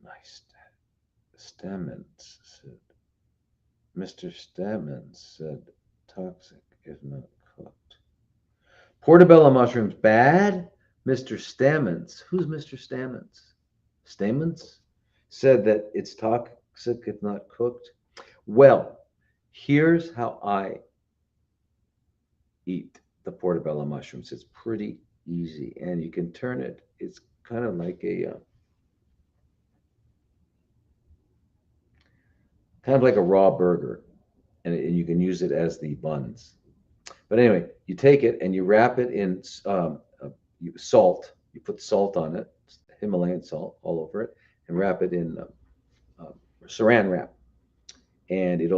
Nice. Stamens said, Mr. Stamens said, toxic if not cooked. Portobello mushrooms bad? Mr. Stamens, who's Mr. Stamens? Stamens said that it's toxic if not cooked. Well, here's how I eat the portobello mushrooms. It's pretty easy, and you can turn it. It's kind of like a raw burger, and you can use it as the buns. But anyway, you take it and you wrap it in salt. You put salt on it, Himalayan salt all over it, and wrap it in saran wrap, and it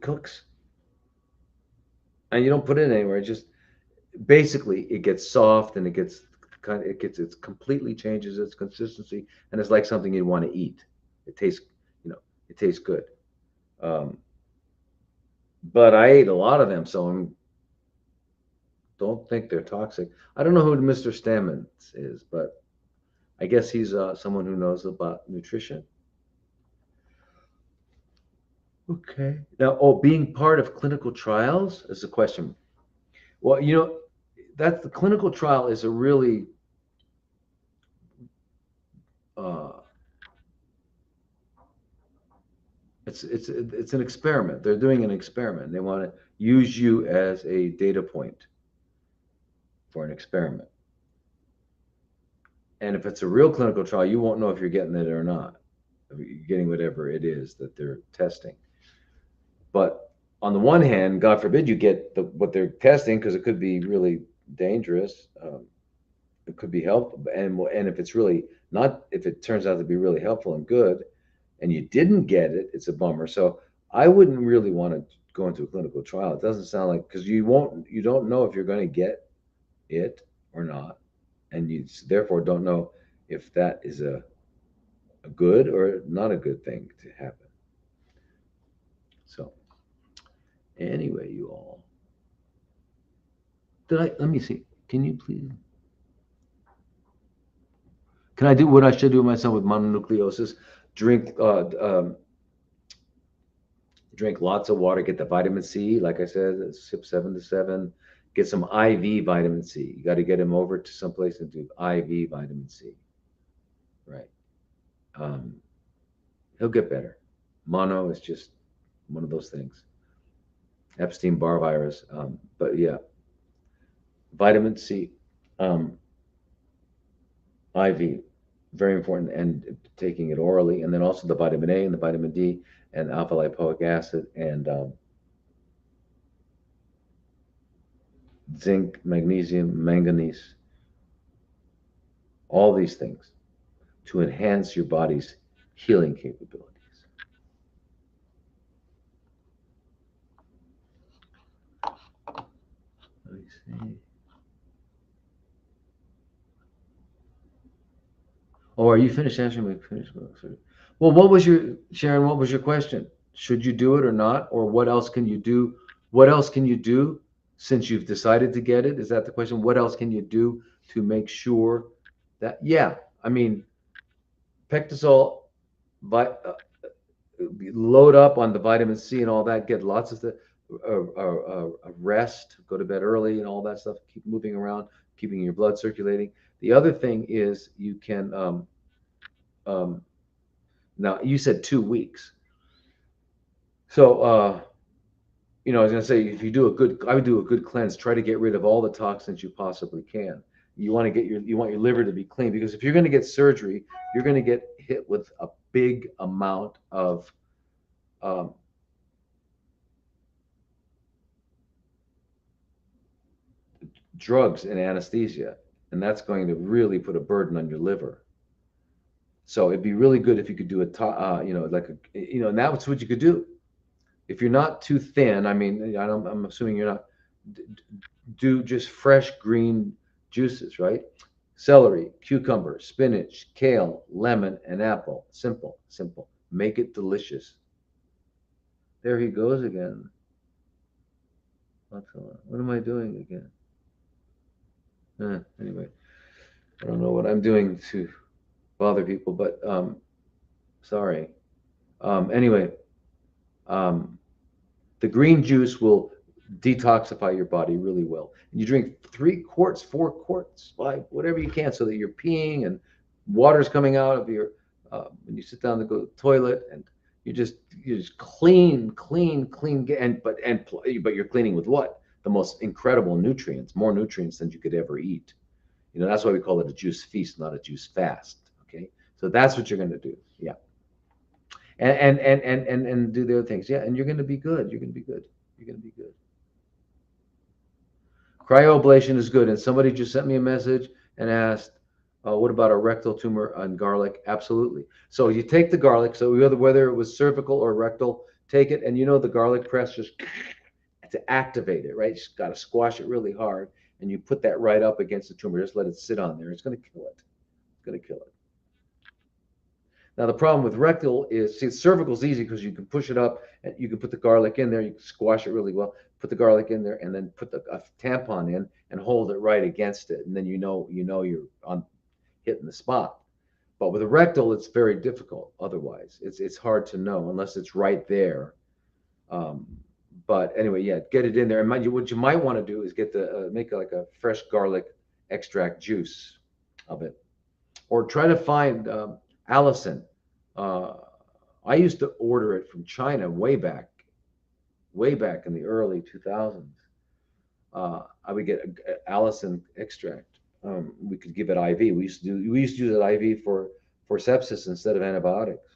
cooks. And you don't put it anywhere. It just basically it gets soft and it completely changes its consistency, and it's like something you'd want to eat. It tastes, it tastes good. Um, but I ate a lot of them, so I don't think they're toxic. I don't know who Mr. Stamens is, but I guess he's someone who knows about nutrition. Okay. Now, being part of clinical trials is a question. Well, that's the clinical trial is a really uh, it's an experiment. They're doing an experiment. They want to use you as a data point for an experiment. And if it's a real clinical trial, you won't know if you're getting it or not. If you're getting whatever it is that they're testing. But on the one hand, God forbid you get what they're testing because it could be really dangerous. It could be helpful, and if it's really not, if it turns out to be really helpful and good, and you didn't get it, it's a bummer. So I wouldn't really want to go into a clinical trial. It doesn't sound like, because you don't know if you're going to get it or not, and you therefore don't know if that is a good or not a good thing to happen. So anyway, you all, let me see. Can you please? Can I do what I should do with my son with mononucleosis? Drink drink lots of water, get the vitamin C, like I said, sip 7 to 7, get some IV vitamin C. You got to get him over to someplace and do IV vitamin C. Right. Um, he'll get better. Mono is just one of those things. Epstein-Barr virus. But yeah, vitamin C, IV. very important, and taking it orally, and then also the vitamin A and the vitamin D and alpha lipoic acid and zinc, magnesium, manganese, all these things to enhance your body's healing capabilities. Let me see. Oh, are you finished answering my finished? Well, what was your Sharon? What was your question? Should you do it or not, or what else can you do? What else can you do since you've decided to get it? Is that the question? What else can you do to make sure that? Yeah, I mean, Pectazole, load up on the vitamin C and all that. Get lots of the rest. Go to bed early and all that stuff. Keep moving around, keeping your blood circulating. The other thing is you can um, now you said 2 weeks. So I was gonna say if you do a good, I would do a good cleanse. Try to get rid of all the toxins you possibly can. You want your liver to be clean because if you're going to get surgery, you're going to get hit with a big amount of um, drugs and anesthesia, and that's going to really put a burden on your liver. So it'd be really good if you could do and that's what you could do. If you're not too thin, I mean, I'm assuming you're not, do just fresh green juices, right? Celery, cucumber, spinach, kale, lemon, and apple. Simple, simple. Make it delicious. There he goes again. What am I doing again? Anyway, I don't know what I'm doing to bother people, but sorry. Anyway, um, the green juice will detoxify your body really well. And you drink 3 quarts, 4 quarts, 5, whatever you can, so that you're peeing and water's coming out of your when you sit down to go to the toilet, and you just clean, clean, clean, but you're cleaning with what? The most incredible nutrients, more nutrients than you could ever eat. That's why we call it a juice feast, not a juice fast. Okay, so that's what you're going to do. Yeah, and do the other things. Yeah, and you're going to be good. You're going to be good. You're going to be good. Cryoablation is good. And somebody just sent me a message and asked, what about a rectal tumor on garlic? Absolutely. So you take the garlic, so whether it was cervical or rectal, take it, and the garlic press just to activate it, right? You just got to squash it really hard, and you put that right up against the tumor. Just let it sit on there. It's going to kill it. It's going to kill it. Now the problem with rectal is, see, cervical is easy because you can push it up and you can put the garlic in there. You can squash it really well. Put the garlic in there and then put a tampon in and hold it right against it, and then you're on hitting the spot. But with a rectal, it's very difficult. Otherwise, it's hard to know unless it's right there. Um, but anyway, yeah, get it in there. And what you might want to do is make like a fresh garlic extract juice of it, or try to find Allison. Uh, I used to order it from China way back in the early 2000s. I would get Allison extract. We could give it IV. We used to use it IV for sepsis instead of antibiotics.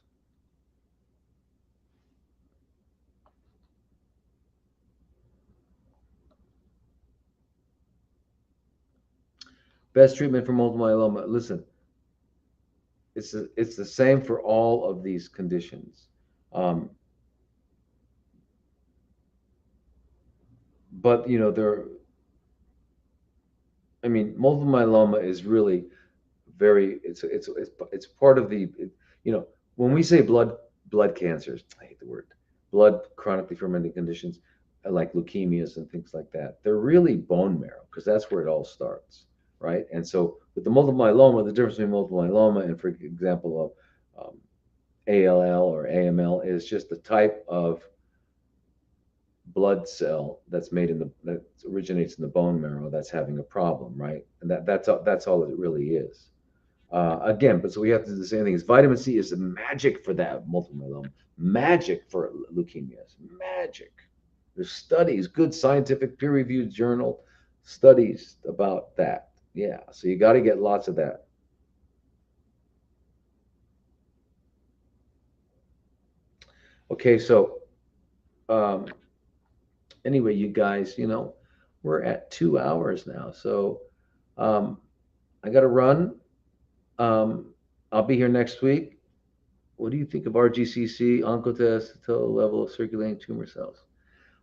Best treatment for multiple myeloma. Listen, it's the same for all of these conditions. Um, but I mean, multiple myeloma is really it's part of when we say blood cancers, I hate the word, blood chronically fermenting conditions like leukemias and things like that, they're really bone marrow because that's where it all starts, right? And so with the multiple myeloma, the difference between multiple myeloma and, for example, of ALL or AML is just the type of blood cell that originates in the bone marrow that's having a problem, right? And that's all it really is. Again, but so we have to do the same thing. Vitamin C is the magic for that multiple myeloma, magic for leukemias, magic. There's studies, good scientific peer-reviewed journal studies about that. Yeah, so you got to get lots of that. Okay, so anyway, you guys, we're at 2 hours now. So um, I got to run. Um, I'll be here next week. What do you think of RGCC, oncotest, total level of circulating tumor cells?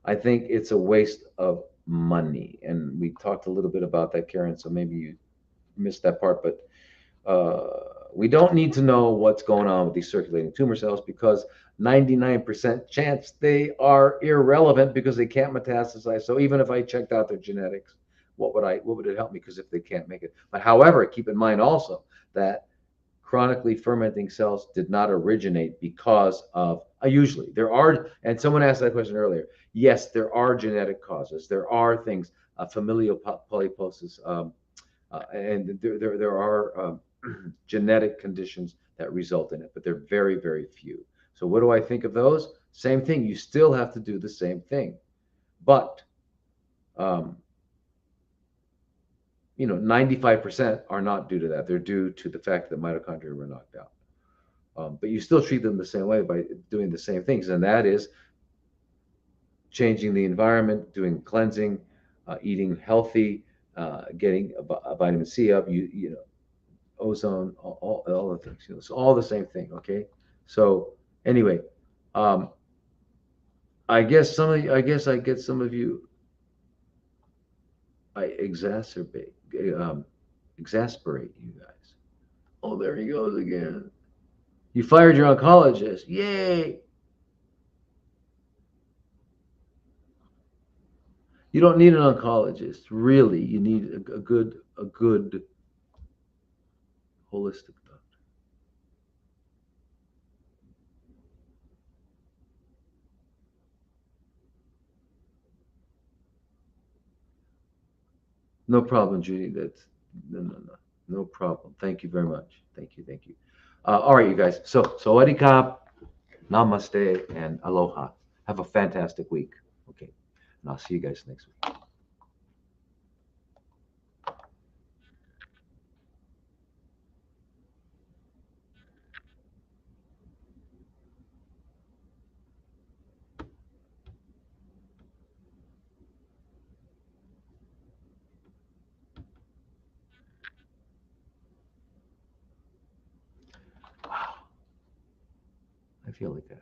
I think it's a waste of money. And we talked a little bit about that, Karen, so maybe you missed that part. But we don't need to know what's going on with these circulating tumor cells because 99% chance they are irrelevant because they can't metastasize. So even if I checked out their genetics, what would it help me? Because if they can't make it. But however, keep in mind also that chronically fermenting cells did not originate because of usually there are, and someone asked that question earlier. Yes, there are genetic causes. There are things, familial polyposis, and there are genetic conditions that result in it, but they're very, very few. So what do I think of those? Same thing. You still have to do the same thing, but um, 95% are not due to that. They're due to the fact that mitochondria were knocked out. But you still treat them the same way by doing the same things, and that is changing the environment, doing cleansing, eating healthy, getting a vitamin C up, ozone, all the things. It's all the same thing. Okay. So anyway, um, I guess I get some of you. I um, exasperate you guys. Oh, there he goes again. You fired your oncologist. Yay! You don't need an oncologist, really. You need a good holistic doctor. No problem, Judy. That's no, no problem. Thank you very much. Thank you. All right, you guys. So, sawadee kap, namaste, and aloha. Have a fantastic week. Okay, and I'll see you guys next week. Wow, I feel like that.